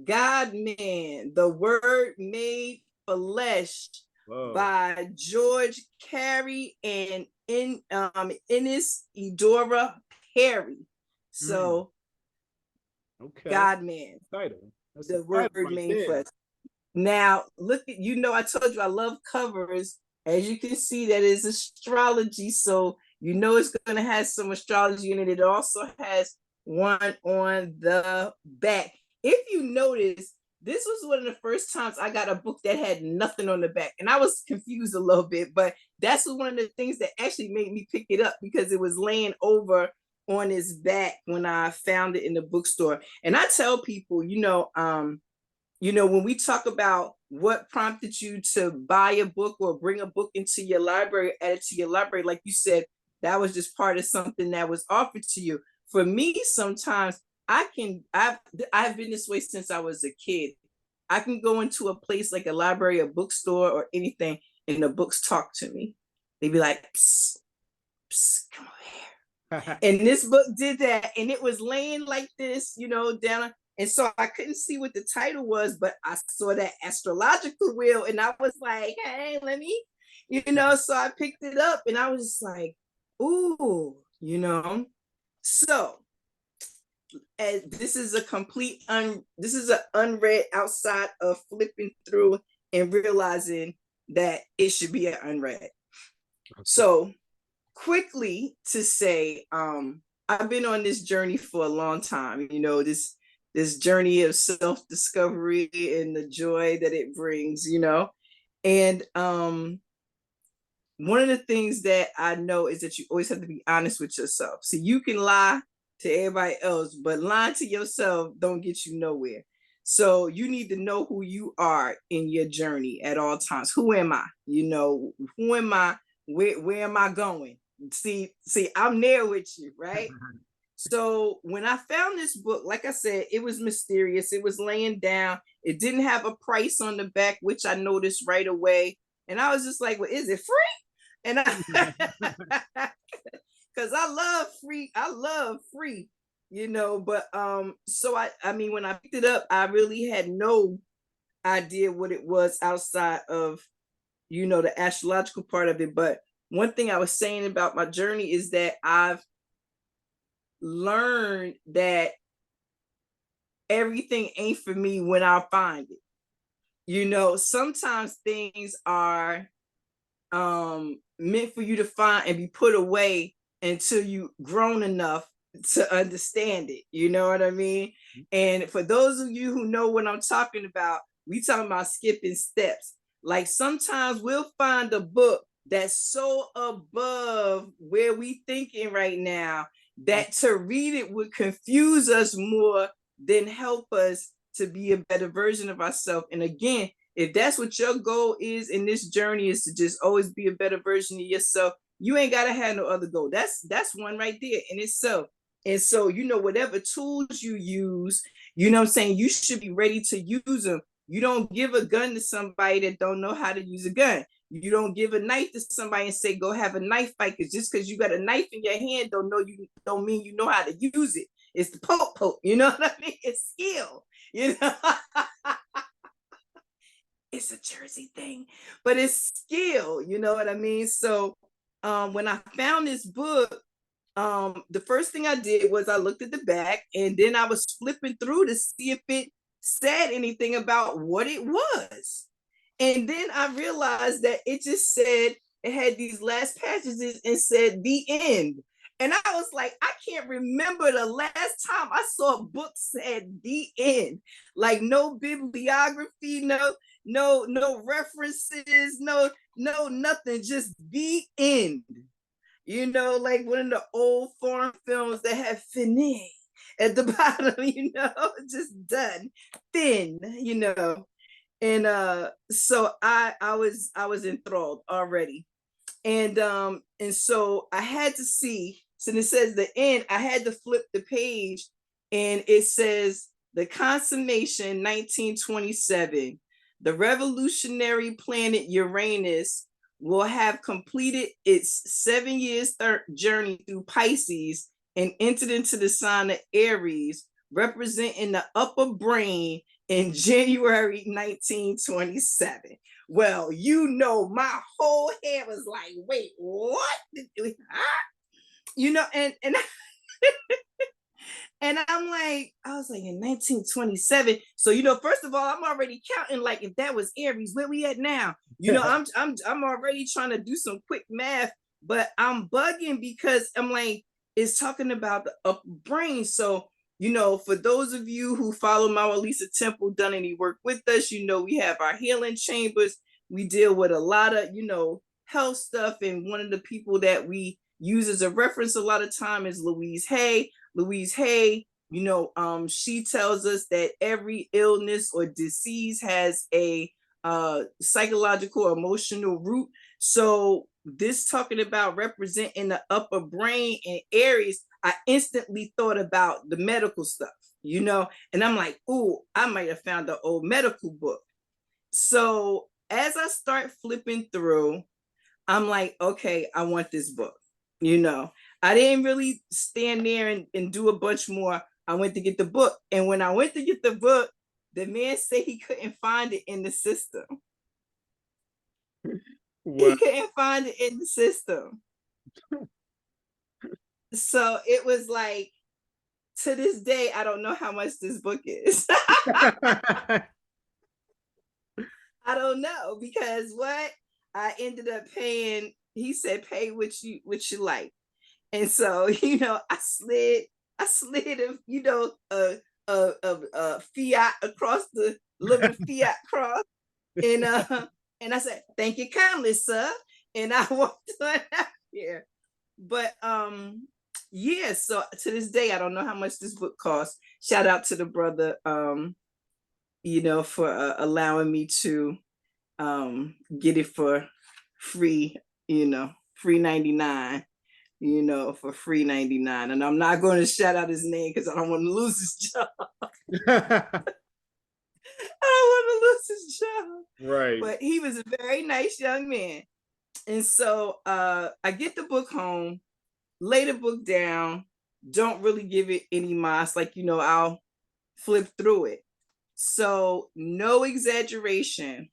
God Man, the Word Made Flesh. Whoa. By George Carey and Inez Eudora Carey. So, okay. God Man, the Word Made Flesh. Now, look at, you know, I told you I love covers. As you can see, that is astrology. So, you know, it's going to have some astrology in it. It also has one on the back. If you notice, this was one of the first times I got a book that had nothing on the back. And I was confused a little bit, but that's one of the things that actually made me pick it up, because it was laying over on his back when I found it in the bookstore. And I tell people, when we talk about what prompted you to buy a book or bring a book into your library, add it to your library, like you said, that was just part of something that was offered to you. For me, sometimes I've been this way since I was a kid. I can go into a place like a library, a bookstore, or anything, and the books talk to me. They'd be like, psst, psst, come over here. And this book did that, and it was laying like this, down. And so I couldn't see what the title was, but I saw that astrological wheel, and I was like, hey, let me, so I picked it up, and I was just like, ooh, So, as this is this is an unread outside of flipping through and realizing that it should be an unread. Okay. So, quickly to say, I've been on this journey for a long time, this journey of self-discovery and the joy that it brings, and one of the things that I know is that you always have to be honest with yourself. So you can lie to everybody else, but lying to yourself don't get you nowhere. So you need to know who you are in your journey at all times. Who am I? Who am I? Where am I going? See, I'm there with you, right? So when I found this book, like I said, it was mysterious. It was laying down. It didn't have a price on the back, which I noticed right away. And I was just like, well, is it free? And because I love free, but so I mean, when I picked it up, I really had no idea what it was outside of, the astrological part of it. But one thing I was saying about my journey is that I've learned that everything ain't for me when I find it. Sometimes things are meant for you to find and be put away until you grown enough to understand it. You know what I mean? And for those of you who know what I'm talking about, we talking about skipping steps. Like sometimes we'll find a book that's so above where we thinking right now that to read it would confuse us more than help us to be a better version of ourselves. And again, if that's what your goal is in this journey, is to just always be a better version of yourself, you ain't got to have no other goal. That's one right there in itself. And so, whatever tools you use, I'm saying, you should be ready to use them. You don't give a gun to somebody that don't know how to use a gun. You don't give a knife to somebody and say, go have a knife fight. Because just because you got a knife in your hand don't mean you know how to use it. It's the poke. You know what I mean? It's skill, It's a Jersey thing, but it's skill, you know what I mean? So when I found this book, the first thing I did was I looked at the back, and then I was flipping through to see if it said anything about what it was. And then I realized that it just said, it had these last passages and said the end. And I was like, I can't remember the last time I saw a book said the end. Like no bibliography, no, no references, no nothing, just the end. You know, like one of the old foreign films that have fini at the bottom, you know, just done, thin, you know. And so I was enthralled already. And so I had to see, so it says the end, I had to flip the page, and it says the consummation 1927. The revolutionary planet Uranus will have completed its 7 years journey through Pisces and entered into the sign of Aries, representing the upper brain in January 1927. Well, you know, my whole head was like, wait, what? You know, and and I'm like, I was like in 1927. So, you know, first of all, I'm already counting, like, if that was Aries, where we at now? You know, I'm already trying to do some quick math, but I'm bugging because I'm like, it's talking about the upper brain. So, you know, for those of you who follow MaWu Lisa Temple, done any work with us, you know, we have our healing chambers. We deal with a lot of, you know, health stuff. And one of the people that we use as a reference a lot of time is Louise Hay. Louise Hay, you know, she tells us that every illness or disease has a psychological, emotional root. So this talking about representing the upper brain in Aries, I instantly thought about the medical stuff, you know, and I'm like, ooh, I might have found an old medical book. So as I start flipping through, I'm like, okay, I want this book, you know. I didn't really stand there and do a bunch more. I went to get the book. And when I went to get the book, the man said he couldn't find it in the system. He couldn't find it in the system. So it was like, to this day, I don't know how much this book is. I don't know, because what I ended up paying, he said, pay what you like. And so, you know, I slid you know, a fiat across the little fiat cross. And and I said, thank you kindly, sir. And I walked on out here. But yeah, so to this day, I don't know how much this book costs. Shout out to the brother, you know, for allowing me to get it for free, you know, free 99. You know, for free 99. And I'm not going to shout out his name because I don't want to lose his job. I don't want to lose his job. Right. But he was a very nice young man. And so I get the book home, lay the book down, don't really give it any mas. Like, you know, I'll flip through it. So no exaggeration.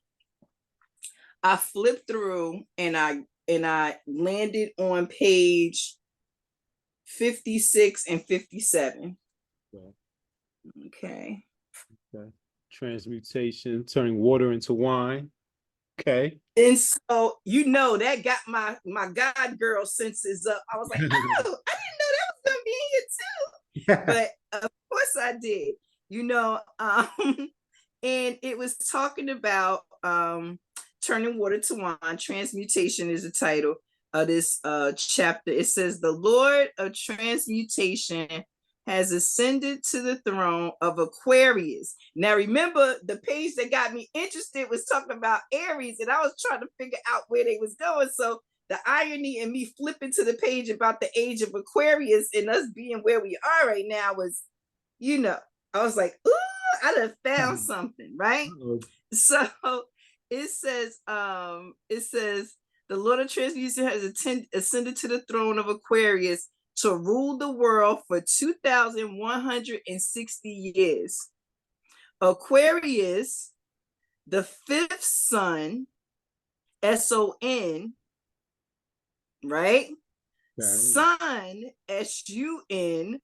I flipped through and I landed on page 56 and 57. Okay. Transmutation, turning water into wine. Okay. And so, you know, that got my God girl senses up. I was like, oh, I didn't know that was gonna be in here too. But of course I did, you know, and it was talking about turning water to wine. Transmutation is the title of this chapter. It says, the Lord of transmutation has ascended to the throne of Aquarius. Now remember, the page that got me interested was talking about Aries, and I was trying to figure out where they was going. So the irony in me flipping to the page about the age of Aquarius and us being where we are right now was, you know, I was like, ooh, I done found something, right? So it says, the Lord of Transmutation has ascended to the throne of Aquarius to rule the world for 2,160 years. Aquarius, the fifth son, S-O-N, right? Okay. Son, S-U-N,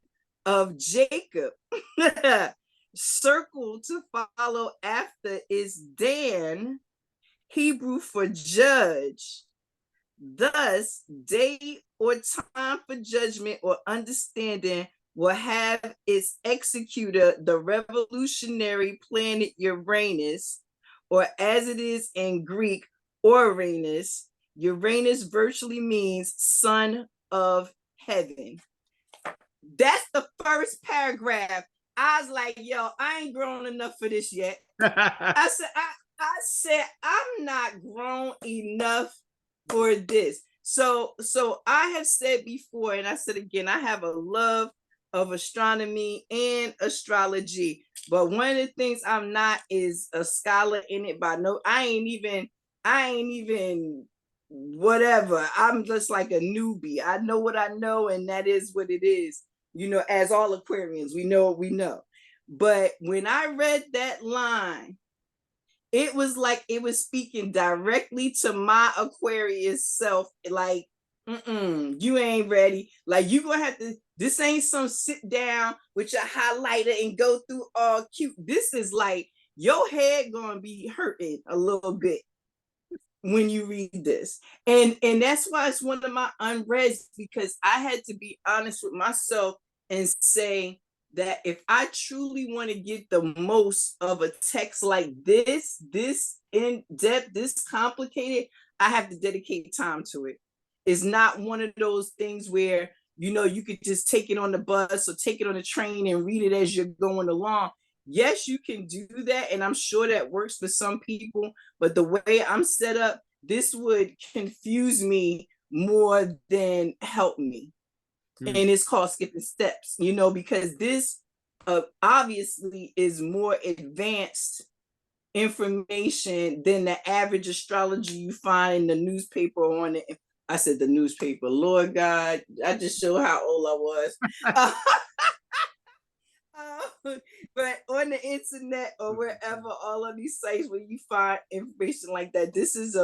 of Jacob. Circle to follow after is Dan, Hebrew for judge. Thus, day or time for judgment or understanding will have its executor, the revolutionary planet Uranus, or as it is in Greek, Uranus. Uranus virtually means son of heaven. That's the first paragraph. I was like, yo, I ain't grown enough for this yet. I said, I'm not grown enough for this. So I have said before, and I said again, I have a love of astronomy and astrology. But one of the things I'm not is a scholar in it by no, I ain't even whatever. I'm just like a newbie. I know what I know, and that is what it is. You know, as all Aquarians, we know what we know. But when I read that line, it was like it was speaking directly to my Aquarius self. Like, you ain't ready. Like, you gonna have to, this ain't some sit down with your highlighter and go through all cute. This is like your head gonna be hurting a little bit when you read this. And that's why it's one of my unreads, because I had to be honest with myself and say that if I truly want to get the most of a text like this in depth, this complicated, I have to dedicate time to it. It's not one of those things where, you know, you could just take it on the bus or take it on the train and read it as you're going along. Yes, you can do that, and I'm sure that works for some people, but the way I'm set up, this would confuse me more than help me. And it's called skipping steps, you know, because this obviously is more advanced information than the average astrology you find in the newspaper or on the, I said the newspaper, Lord God, I just showed how old I was. But on the internet or wherever, all of these sites where you find information like that, this is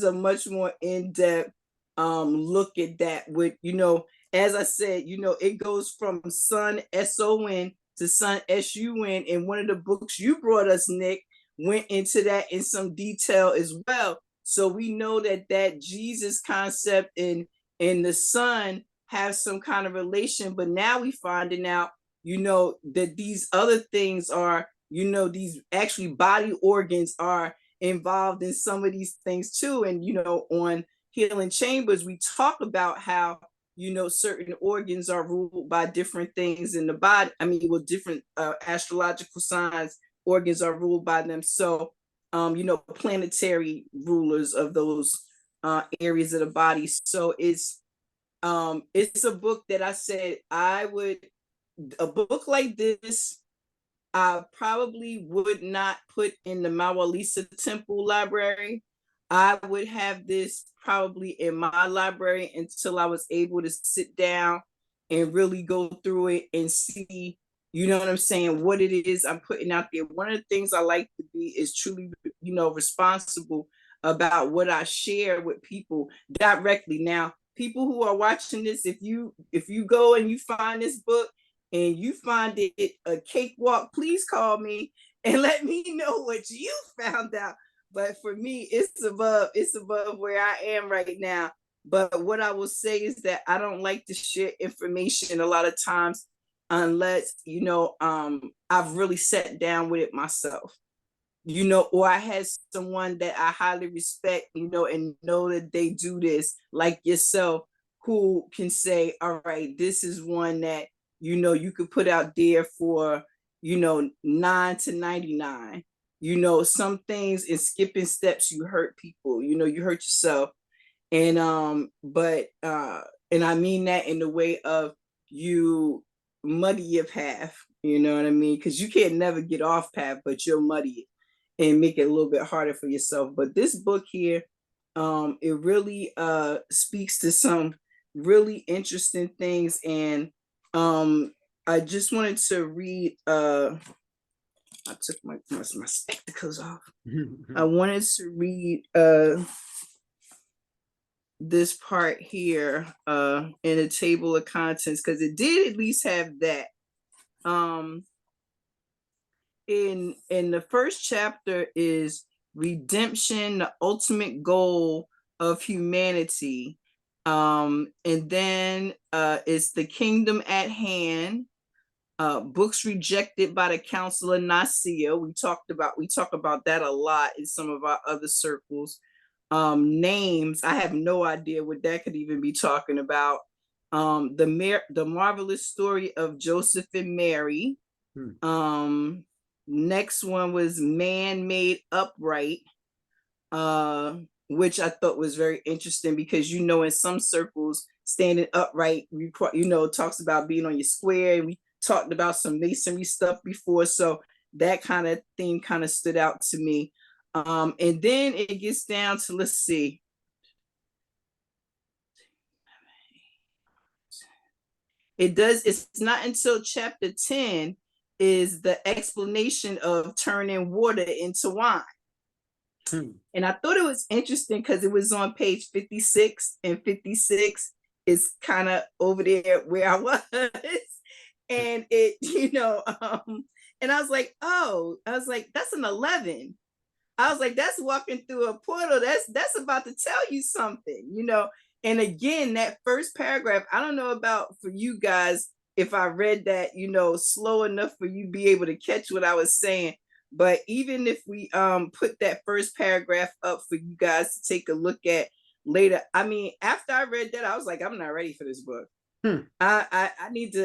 a much more in-depth look at that. With, you know, as I said, you know, it goes from sun SON to sun SUN, and one of the books you brought us, Nick, went into that in some detail as well. So we know that Jesus concept and the sun have some kind of relation, but now we finding out, you know, that these other things are, you know, these actually body organs are involved in some of these things too. And, you know, on Healing Chambers, we talk about how, you know, certain organs are ruled by different things in the body. I mean, with different astrological signs, organs are ruled by them. So, you know, planetary rulers of those areas of the body. So it's a book that I said I would, a book like this, I probably would not put in the MaWu Lisa Temple library. I would have this probably in my library until I was able to sit down and really go through it and see, you know what I'm saying, what it is I'm putting out there. One of the things I like to be is truly, you know, responsible about what I share with people directly. Now, people who are watching this, if you go and you find this book and you find it a cakewalk, please call me and let me know what you found out. But for me, it's above where I am right now. But what I will say is that I don't like to share information a lot of times unless, you know, I've really sat down with it myself, you know, or I had someone that I highly respect, you know, and know that they do this, like yourself, who can say, all right, this is one that, you know, you could put out there for, you know, 9 to 99. You know, some things in skipping steps, you hurt people, you know, you hurt yourself. And and I mean that in the way of you muddy your path, you know what I mean? Because you can't never get off path, but you'll muddy it and make it a little bit harder for yourself. But this book here, it really speaks to some really interesting things. And I just wanted to read, I took my spectacles off. I wanted to read this part here in a table of contents, because it did at least have that. In the first chapter is redemption, the ultimate goal of humanity. And then it's the kingdom at hand. books rejected by the Council of Nicaea. We talk about that a lot in some of our other circles. Names, I have no idea what that could even be talking about. The marvelous story of Joseph and Mary. Next one was Man Made Upright, which I thought was very interesting because, you know, in some circles, standing upright, you know, talks about being on your square. And we talked about some masonry stuff before. So that kind of theme kind of stood out to me. And then it gets down to, let's see. It's not until chapter 10 is the explanation of turning water into wine. And I thought it was interesting because it was on page 56, and 56 is kind of over there where I was. And it, you know, and I was like, that's an 11. I was like, that's walking through a portal. That's about to tell you something, you know. And again, that first paragraph, I don't know about for you guys if I read that, you know, slow enough for you to be able to catch what I was saying. But even if we put that first paragraph up for you guys to take a look at later, I mean, after I read that, I was like, I'm not ready for this book. I need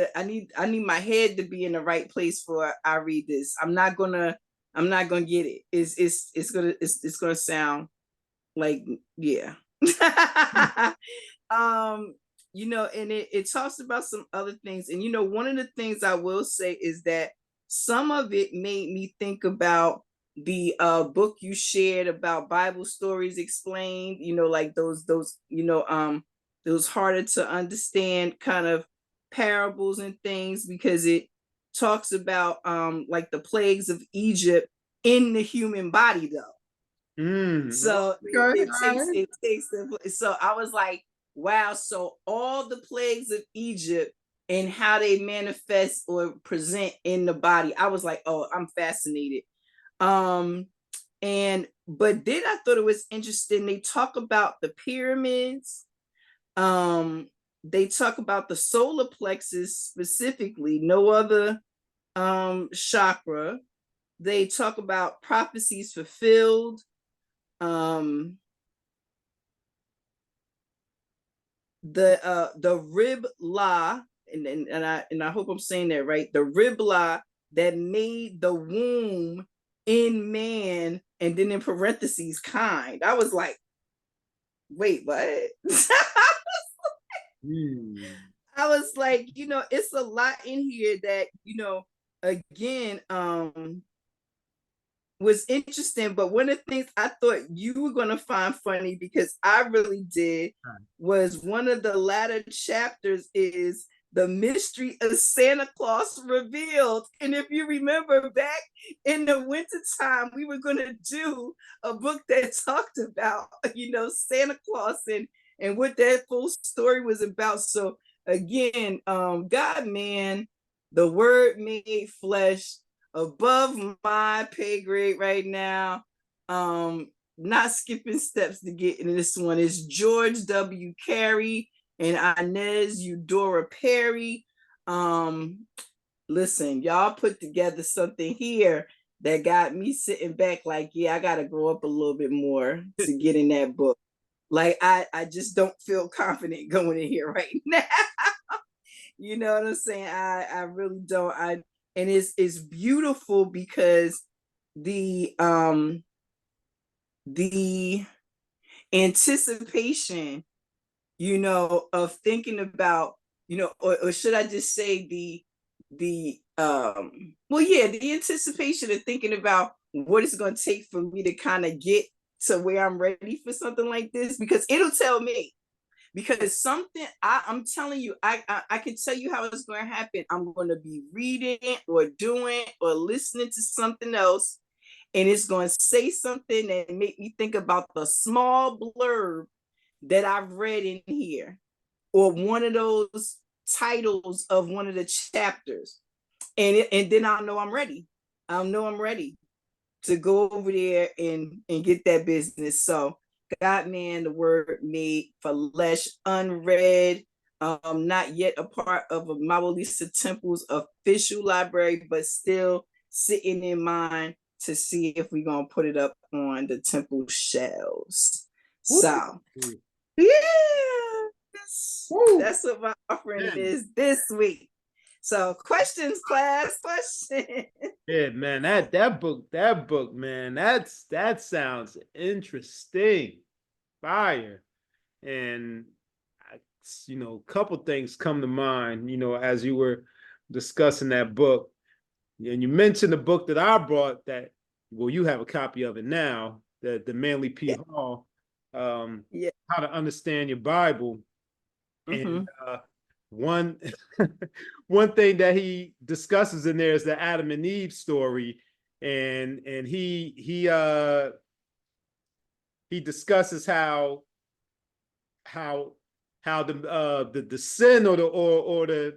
my head to be in the right place for I read this. I'm not gonna get it. It's gonna sound like, yeah. You know, and it talks about some other things. And, you know, one of the things I will say is that some of it made me think about the book you shared about Bible stories explained, you know, like those, you know, those harder to understand kind of parables and things, because it talks about like the plagues of Egypt in the human body though. So it takes so I was like, wow, so all the plagues of Egypt and how they manifest or present in the body. I was like, oh, I'm fascinated. But then I thought it was interesting. They talk about the pyramids. They talk about the solar plexus specifically, no other chakra. They talk about prophecies fulfilled. The rib la, and I hope I'm saying that right. The rib la that made the womb in man, and then in parentheses kind. I was like, wait, what? I was like, you know, it's a lot in here that, you know, again, was interesting. But one of the things I thought you were going to find funny, because I really did, was one of the latter chapters is the mystery of Santa Claus revealed. And if you remember back in the wintertime, we were going to do a book that talked about, you know, Santa Claus and what that full story was about. So again, God, man, the word made flesh, above my pay grade right now. Not skipping steps to get into this one is George W. Carey and Inez Eudora Perry. Listen, y'all put together something here that got me sitting back like, yeah, I gotta grow up a little bit more to get in that book. Like I just don't feel confident going in here right now. You know what I'm saying? I really don't. And it's beautiful because the anticipation, you know, of thinking about, you know, or should I just say the anticipation of thinking about what it's going to take for me to kind of get to where I'm ready for something like this, because it'll tell me. Because something I'm telling you, I can tell you how it's going to happen. I'm going to be reading or doing or listening to something else, and it's going to say something that make me think about the small blurb that I've read in here, or one of those titles of one of the chapters, and then I'll know I'm ready. I'll know I'm ready to go over there and get that business. So God, man, the word made flesh, unread. not yet a part of a MaWu Lisa Temple's official library, but still sitting in mind to see if we're gonna put it up on the temple shelves. So yeah, that's what my offering is this week. So questions, class, questions. Yeah, man, that book, man, that sounds interesting, fire. And a couple things come to mind, as you were discussing that book. And you mentioned the book that I brought that, well, you have a copy of it now, the Manly P. Hall, How to Understand Your Bible. And one one thing that he discusses in there is the Adam and Eve story. And he discusses how the sin or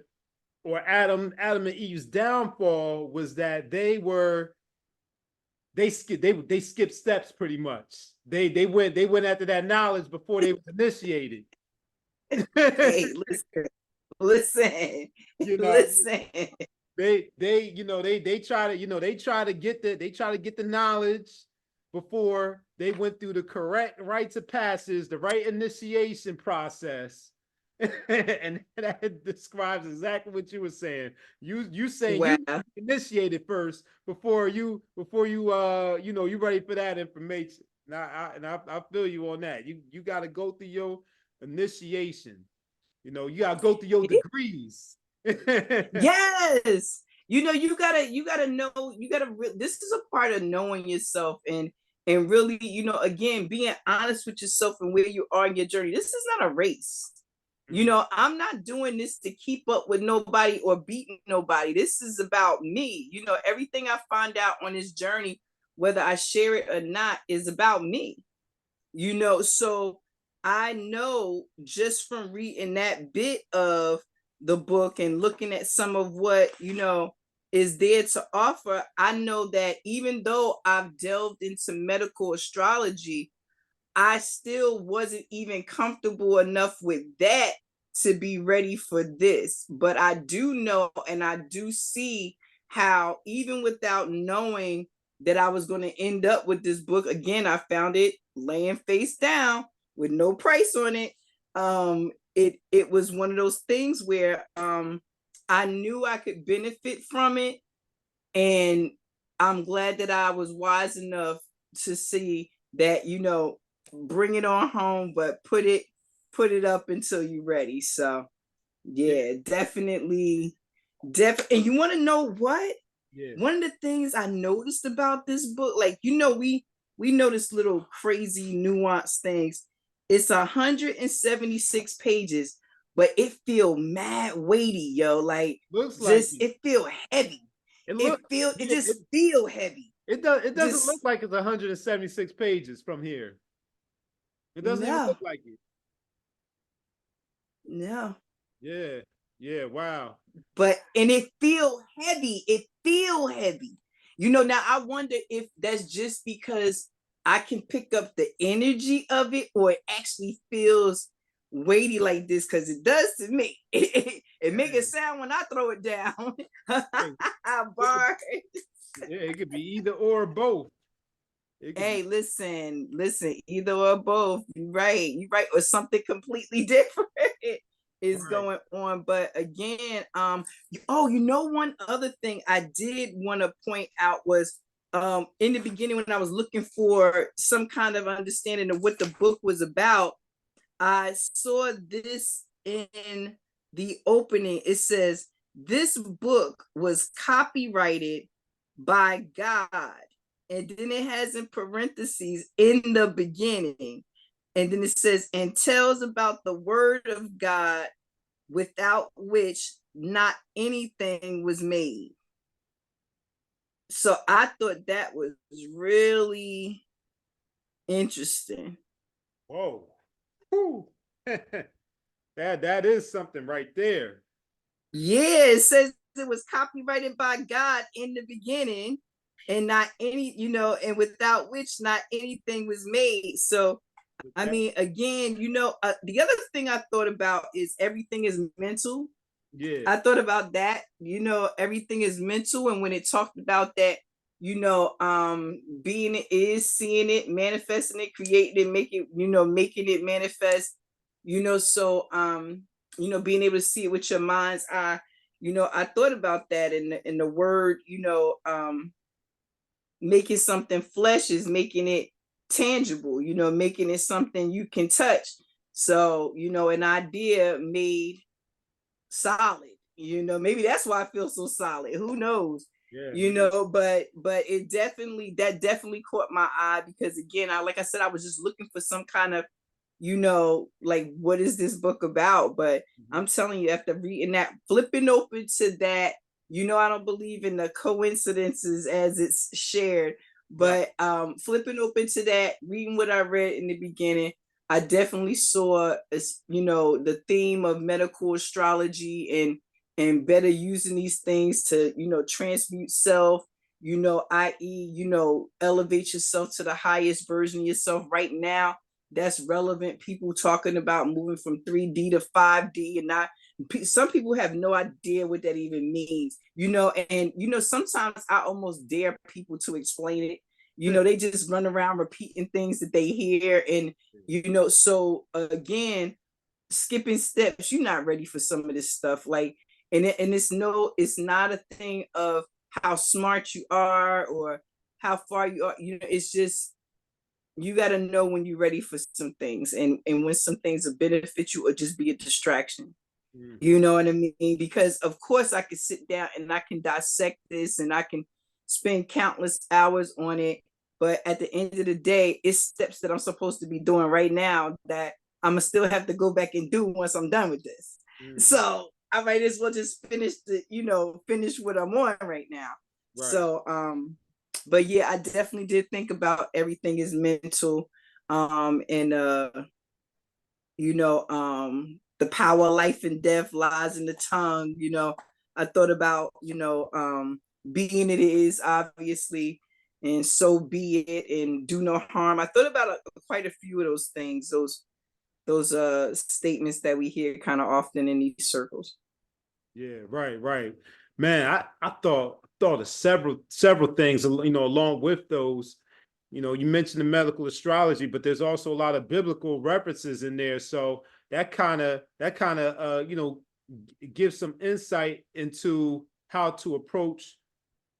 Adam and Eve's downfall was that they skipped steps pretty much. They went after that knowledge before they was initiated. Hey, listen. They try to get the knowledge before they went through the correct rites of passage, the right initiation process. And that describes exactly what you were saying. You saying you initiated first before you you ready for that information. I feel you on that. You got to go through your initiation. You got to go through your degrees. Yes. You gotta know, this is a part of knowing yourself and really, again, being honest with yourself and where you are in your journey. This is not a race. I'm not doing this to keep up with nobody or beating nobody. This is about me. Everything I find out on this journey, whether I share it or not, is about me. So I know just from reading that bit of the book and looking at some of what, is there to offer, I know that even though I've delved into medical astrology, I still wasn't even comfortable enough with that to be ready for this. But I do know, and I do see how even without knowing that I was going to end up with this book, again, I found it laying face down with no price on it. It was one of those things where I knew I could benefit from it. And I'm glad that I was wise enough to see that, bring it on home, but put it up until you're ready. So yeah, definitely. And you want to know what? Yeah. One of the things I noticed about this book, like, we notice little crazy nuanced things. It's 176 pages, but it feel mad weighty, yo. Like, it feel heavy. It just feel heavy. It doesn't look like it's 176 pages from here. It doesn't even look like it. No. Yeah, wow. And it feel heavy. Now I wonder if that's just because I can pick up the energy of it, or it actually feels weighty like this, because it does to me. It make it sound when I throw it down. Bars. Yeah, it could be either or both. Hey, listen, either or both. You're right. Or something completely different is going on. But again, one other thing I did want to point out was in the beginning, when I was looking for some kind of understanding of what the book was about, I saw this in the opening. It says, this book was copyrighted by God. And then it has in parentheses, in the beginning. And then it says, and tells about the word of God, without which not anything was made. So I thought that was really interesting. Whoa. That is something right there. Yeah, it says it was copyrighted by God in the beginning, and not any, and without which not anything was made. So I mean, again, the other thing I thought about is everything is mental. Yeah. I thought about that, everything is mental. And when it talked about that, being it is, seeing it, manifesting it, creating it, making it manifest, so, being able to see it with your mind's eye, I thought about that in the word, making something flesh is making it tangible, making it something you can touch. So, an idea made solid, maybe that's why I feel so solid. Who knows? Yeah. But that definitely caught my eye because again, like I said, I was just looking for some kind of, like what is this book about? But I'm telling you, after reading that, flipping open to that, I don't believe in the coincidences as it's shared, but flipping open to that, reading what I read in the beginning, I definitely saw, the theme of medical astrology and better using these things to, transmute self, i.e., elevate yourself to the highest version of yourself right now. That's relevant. People talking about moving from 3D to 5D, and not some people have no idea what that even means, and sometimes I almost dare people to explain it. They just run around repeating things that they hear, and so again, skipping steps, you're not ready for some of this stuff. Like, and it's not a thing of how smart you are or how far you are. It's just you got to know when you're ready for some things, and when some things will benefit you or just be a distraction. You know what I mean? Because of course I can sit down and I can dissect this and I can spend countless hours on it. But at the end of the day, it's steps that I'm supposed to be doing right now that I'm gonna still have to go back and do once I'm done with this. So I might as well just finish what I'm on right now. Right. So but yeah, I definitely did think about everything is mental. And the power of life and death lies in the tongue. I thought about, being it is, obviously, and so be it, and do no harm. I thought about quite a few of those things, those statements that we hear kind of often in these circles. Yeah, right. Man, I thought of several things, along with those. You mentioned the medical astrology, but there's also a lot of biblical references in there. So that kind of gives some insight into how to approach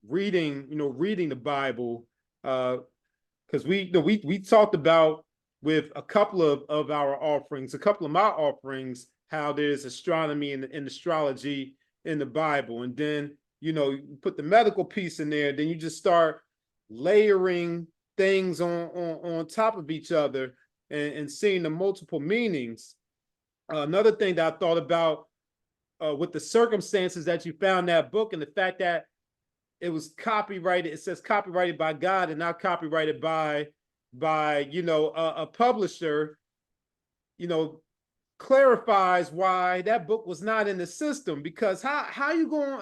reading the Bible. Because we talked about with a couple of our offerings, a couple of my offerings, how there's astronomy and astrology in the Bible. And then, you put the medical piece in there, then you just start layering things on top of each other and seeing the multiple meanings. Another thing that I thought about with the circumstances that you found that book and the fact that it was copyrighted, it says copyrighted by God and not copyrighted by a publisher, clarifies why that book was not in the system. Because how you going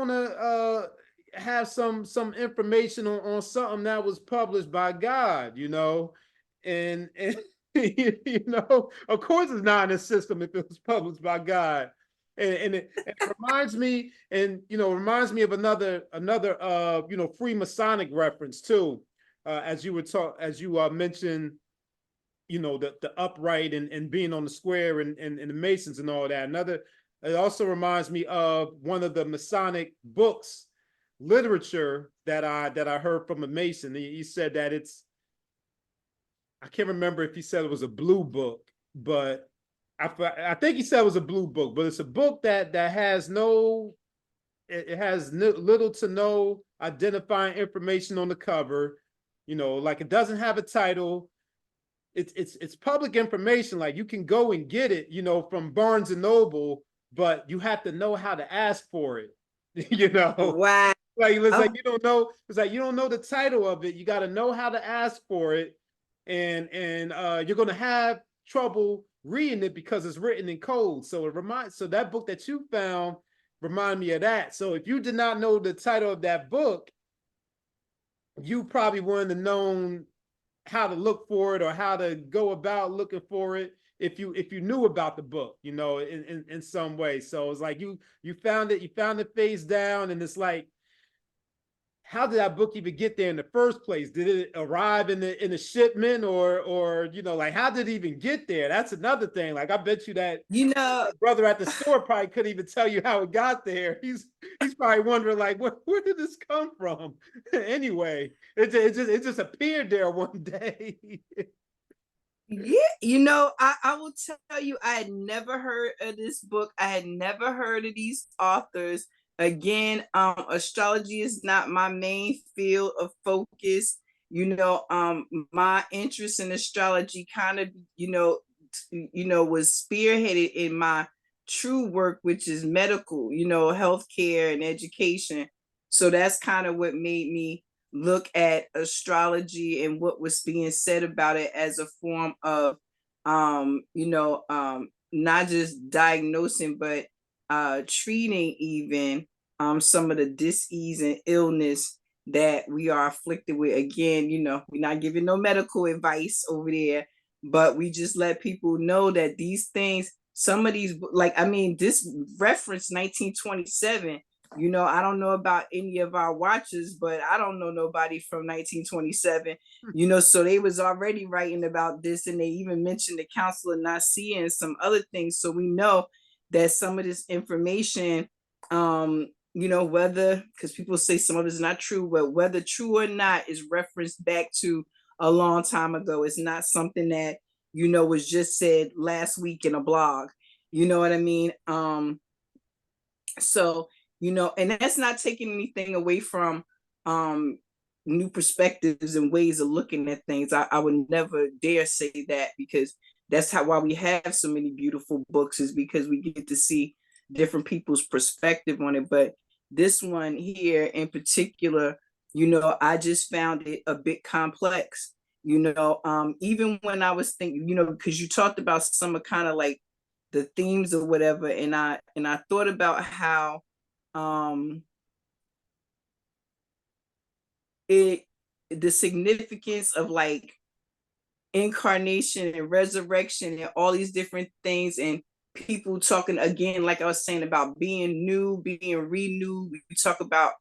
to have some information on something that was published by God, and of course it's not in the system if it was published by God. And it reminds me, reminds me of another Freemasonic reference too, as you mentioned, the upright and being on the square and the Masons and all that. It also reminds me of one of the Masonic books, literature that I heard from a Mason. He said that I can't remember if he said it was a blue book, but I think he said it was a blue book, but it's a book that has little to no identifying information on the cover. Like it doesn't have a title. It's public information. Like you can go and get it, from Barnes and Noble, but you have to know how to ask for it. Wow. Like it's like you don't know. It's like you don't know the title of it. You got to know how to ask for it, and you're gonna have trouble reading it because it's written in code. So that book that you found remind me of that. So if you did not know the title of that book, you probably wouldn't have known how to look for it or how to go about looking for it if you knew about the book, you know, in some way. So it's like you found it face down, and it's like, how did that book even get there in the first place? Did it arrive in the shipment, or you know, like, how did it even get there? That's another thing. Like, I bet you that, You know, brother at the store probably couldn't even tell you how it got there. He's probably wondering, like, where did this come from? Anyway, it just appeared there one day. yeah, you know, I will tell you, I had never heard of this book. I had never heard of these authors. Again, astrology is not my main field of focus. You know, my interest in astrology kind of, was spearheaded in my true work, which is medical, healthcare and education. So that's kind of what made me look at astrology and what was being said about it as a form of not just diagnosing but treating even some of the dis-ease and illness that we are afflicted with. Again, we're not giving no medical advice over there, but we just let people know that these things, some of these, like, I mean, this reference 1927. I don't know about any of our watchers, but I don't know nobody from 1927. So they was already writing about this, and they even mentioned the Council of Nicaea and some other things. So we know that some of this information, whether, because people say some of it's not true, but whether true or not, is referenced back to a long time ago. It's not something that, was just said last week in a blog. You know what I mean? So, and that's not taking anything away from new perspectives and ways of looking at things. I would never dare say that, because that's why we have so many beautiful books, is because we get to see different people's perspective on it. But this one here in particular, I just found it a bit complex. Even when I was thinking, because you talked about some of kind of like the themes or whatever, and I thought about how the significance of like incarnation and resurrection and all these different things, and people talking again, like I was saying, about being new, being renewed. We talk about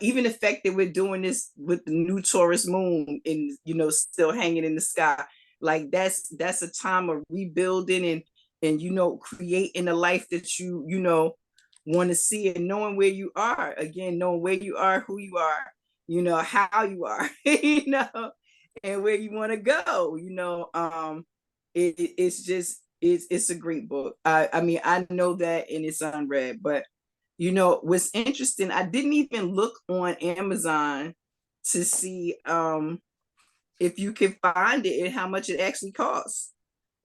even the fact that we're doing this with the new Taurus moon and still hanging in the sky. Like that's a time of rebuilding and creating a life that you want to see, and knowing where you are, again, knowing where you are, who you are, how you are, and where you want to go. It's just it's a great book. I mean, I know that, and it's unread, but what's interesting, I didn't even look on Amazon to see if you can find it and how much it actually costs.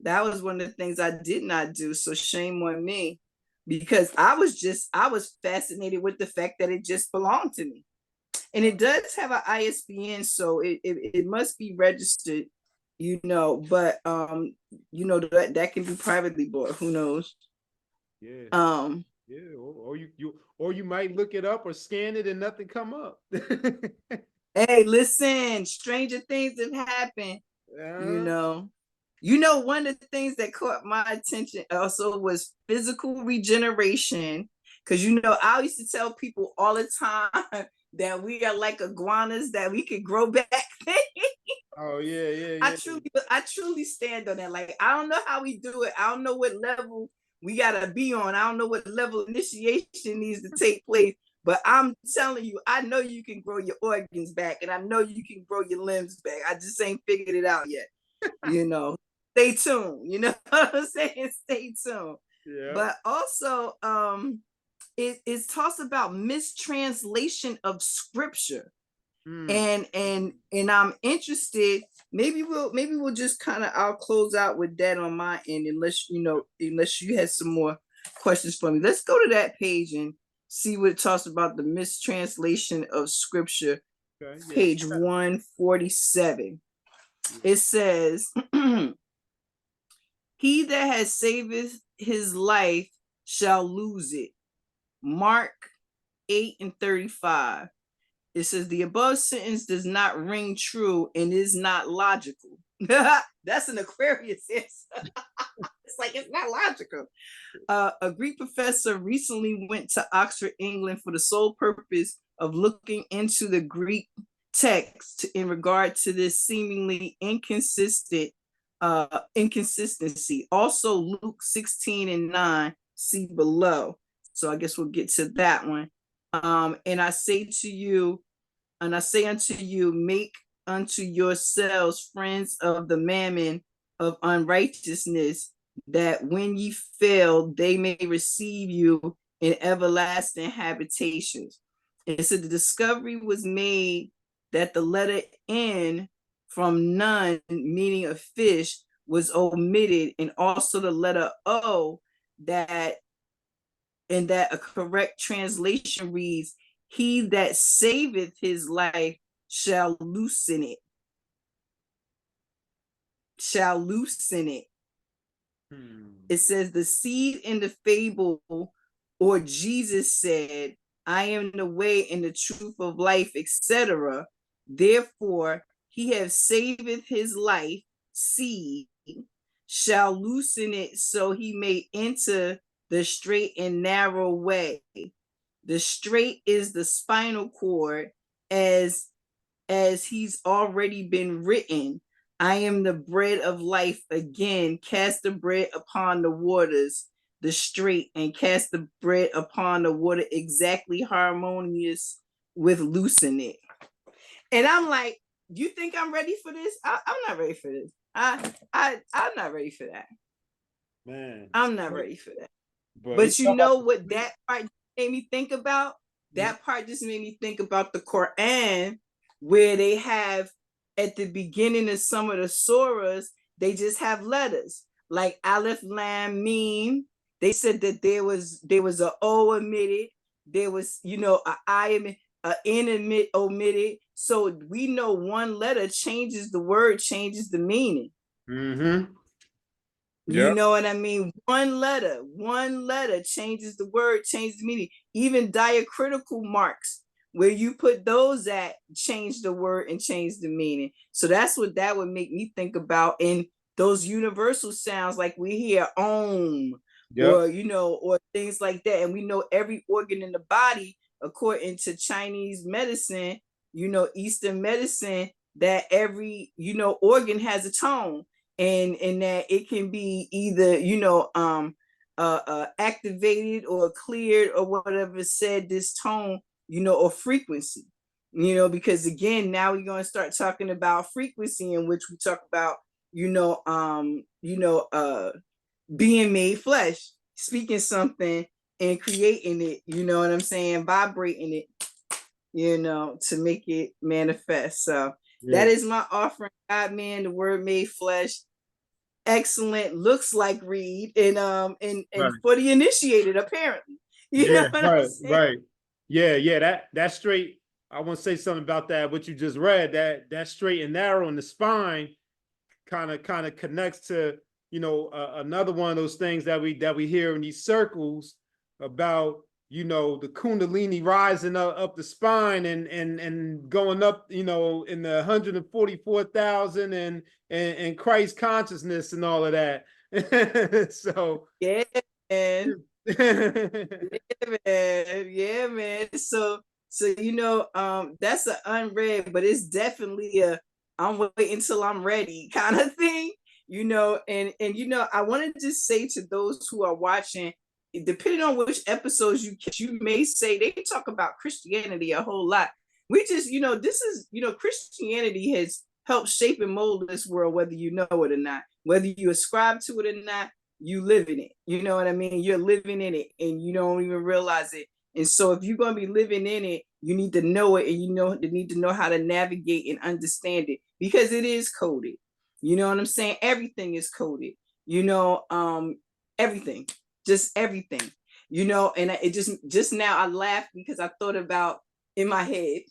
That was one of the things I did not do. So shame on me, because I was fascinated with the fact that it just belonged to me. And it does have an ISBN, so it must be registered, but that can be privately bought. Who knows? Yeah. Um Yeah, or you might look it up or scan it and nothing come up. Hey, listen, stranger things have happened. One of the things that caught my attention also was physical regeneration. Because I used to tell people all the time that we are like iguanas, that we can grow back things. Oh yeah. I truly stand on that. Like, I don't know how we do it. I don't know what level we gotta be on. I don't know what level initiation needs to take place. But I'm telling you, I know you can grow your organs back, and I know you can grow your limbs back. I just ain't figured it out yet. Stay tuned. You know what I'm saying? Stay tuned. Yeah. But also, it talks about mistranslation of scripture. And I'm interested. Maybe we'll just kind of, I'll close out with that on my end, unless you had some more questions for me. Let's go to that page and see what it talks about the mistranslation of scripture. Okay, yeah. Page 147. It says, he that has saved his life shall lose it. Mark 8:35. It says the above sentence does not ring true and is not logical. That's an Aquarius answer. It's like, it's not logical. A Greek professor recently went to Oxford, England for the sole purpose of looking into the Greek text in regard to this seemingly inconsistency. Also, Luke 16:9, see below. So I guess we'll get to that one. And I say unto you, make unto yourselves friends of the mammon of unrighteousness, that when ye fail, they may receive you in everlasting habitations. And so the discovery was made that the letter N from none, meaning a fish, was omitted, and also the letter O, that a correct translation reads, he that saveth his life shall loosen it. Shall loosen it. It says the seed in the fable, or Jesus said, I am the way and the truth of life, etc. Therefore, he have saveth his life, seed, shall loosen it so he may enter the straight and narrow way. The straight is the spinal cord, as he's already been written. I am the bread of life. Again, cast the bread upon the waters, the straight, and cast the bread upon the water, exactly harmonious with loosen it. And I'm like, you think I'm ready for this? I'm not ready for this. I'm not ready for that. Man, I'm not ready for that. But you know what that part made me think about? That part just made me think about the Quran, where they have at the beginning of some of the surahs, they just have letters like Aleph, Lam, Mim. They said that there was a O omitted, there was, a I, a N omitted. So we know one letter changes the word, changes the meaning. Mm-hmm. You know what I mean? One letter changes the word, changes the meaning. Even diacritical marks, where you put those at, change the word and change the meaning. So that's what that would make me think about. And those universal sounds, like we hear om, or or things like that. And we know every organ in the body, according to Chinese medicine, Eastern medicine, that every organ has a tone. And that it can be either activated or cleared or whatever said this tone, or frequency, because again, now we're going to start talking about frequency, in which we talk about being made flesh, speaking something and creating it, you know what I'm saying, vibrating it, to make it manifest. So that is my offering, God, man, the word made flesh. Excellent, looks like read, and for the initiated, apparently. Right. Yeah, that straight. I want to say something about that, what you just read, that straight and narrow in the spine kind of connects to, another one of those things that we hear in these circles about, the Kundalini rising up the spine and going up, in the 144,000 and Christ consciousness and all of that. So yeah, man. Yeah, man. So that's an unread, but it's definitely a I'm waiting till I'm ready kind of thing, and I want to just say to those who are watching, depending on which episodes you may say, they talk about Christianity a whole lot. We just, this is, Christianity has helped shape and mold this world, whether you know it or not, whether you ascribe to it or not. You live in it, you know what I mean? You're living in it and you don't even realize it. And so if you're going to be living in it, you need to know it, and you need to know how to navigate and understand it, because it is coded. You know what I'm saying? Everything is coded, everything, just everything, and it just now I laughed because I thought about in my head.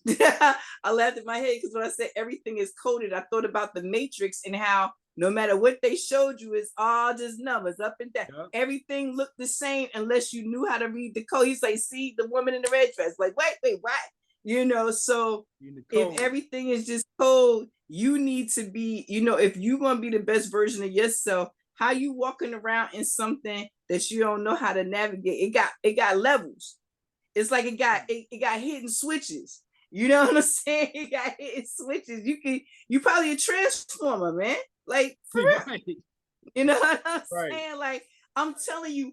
I laughed in my head because when I said everything is coded, I thought about the Matrix and how no matter what they showed you, it's all just numbers up and down. Yep. Everything looked the same unless you knew how to read the code. He's like, see the woman in the red dress. Like, wait, what? So You in the if code. everything is just cold, you need to be, if you're going to be the best version of yourself, how you walking around in something that you don't know how to navigate? It got levels. It's like it got hidden switches. You know what I'm saying? It got hidden switches. You probably a transformer, man. Like for real. Right. You know what I'm Right. saying? Like I'm telling you,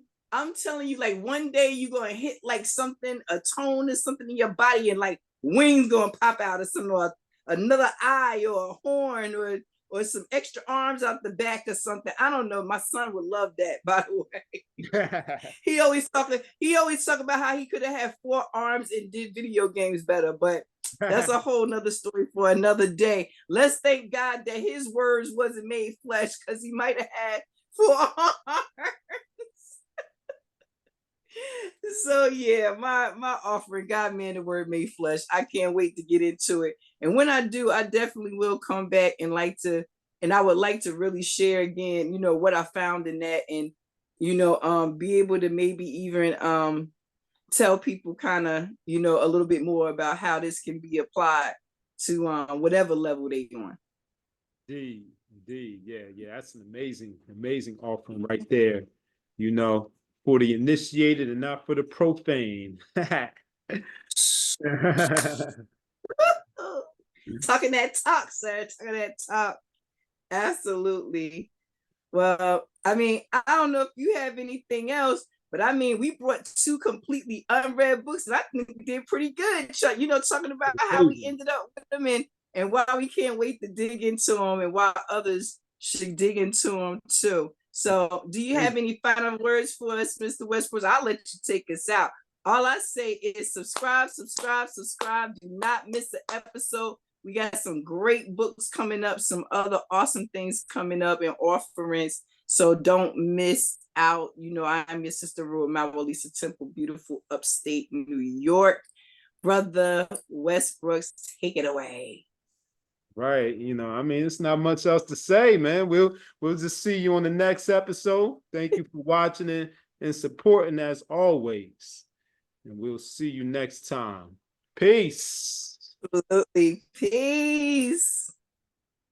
like one day you're gonna hit like something, a tone or something in your body, and like wings gonna pop out or something, or another eye or a horn or some extra arms out the back or something. I don't know. My son would love that, by the way. He always talk about how he could have had 4 arms and did video games better, but that's a whole nother story for another day. Let's thank God that his words wasn't made flesh, because he might have had 4 arms. So yeah, my offering, God man, the word made flesh. I can't wait to get into it. And when I do, I definitely will come back and I would like to really share again, what I found in that, and be able to maybe even tell people kind of, a little bit more about how this can be applied to whatever level they on. Indeed. Yeah. That's an amazing offering right there. For the initiated and not for the profane. Talking that talk, sir. Talking that talk. Absolutely. Well, I mean, I don't know if you have anything else, but I mean, we brought 2 completely unread books, and I think we did pretty good. Talking about how we ended up with them, and why we can't wait to dig into them, and why others should dig into them too. So, do you have any final words for us, Mr. Westbrook? I'll let you take us out. All I say is subscribe. Do not miss an episode. We got some great books coming up, some other awesome things coming up, and offerings. So don't miss out. I'm your sister Roo, MaWu Lisa Temple, beautiful upstate New York. Brother Westbrooks, take it away. Right. I mean, it's not much else to say, man. We'll just see you on the next episode. Thank you for watching and supporting as always. And we'll see you next time. Peace. Absolutely. Peace.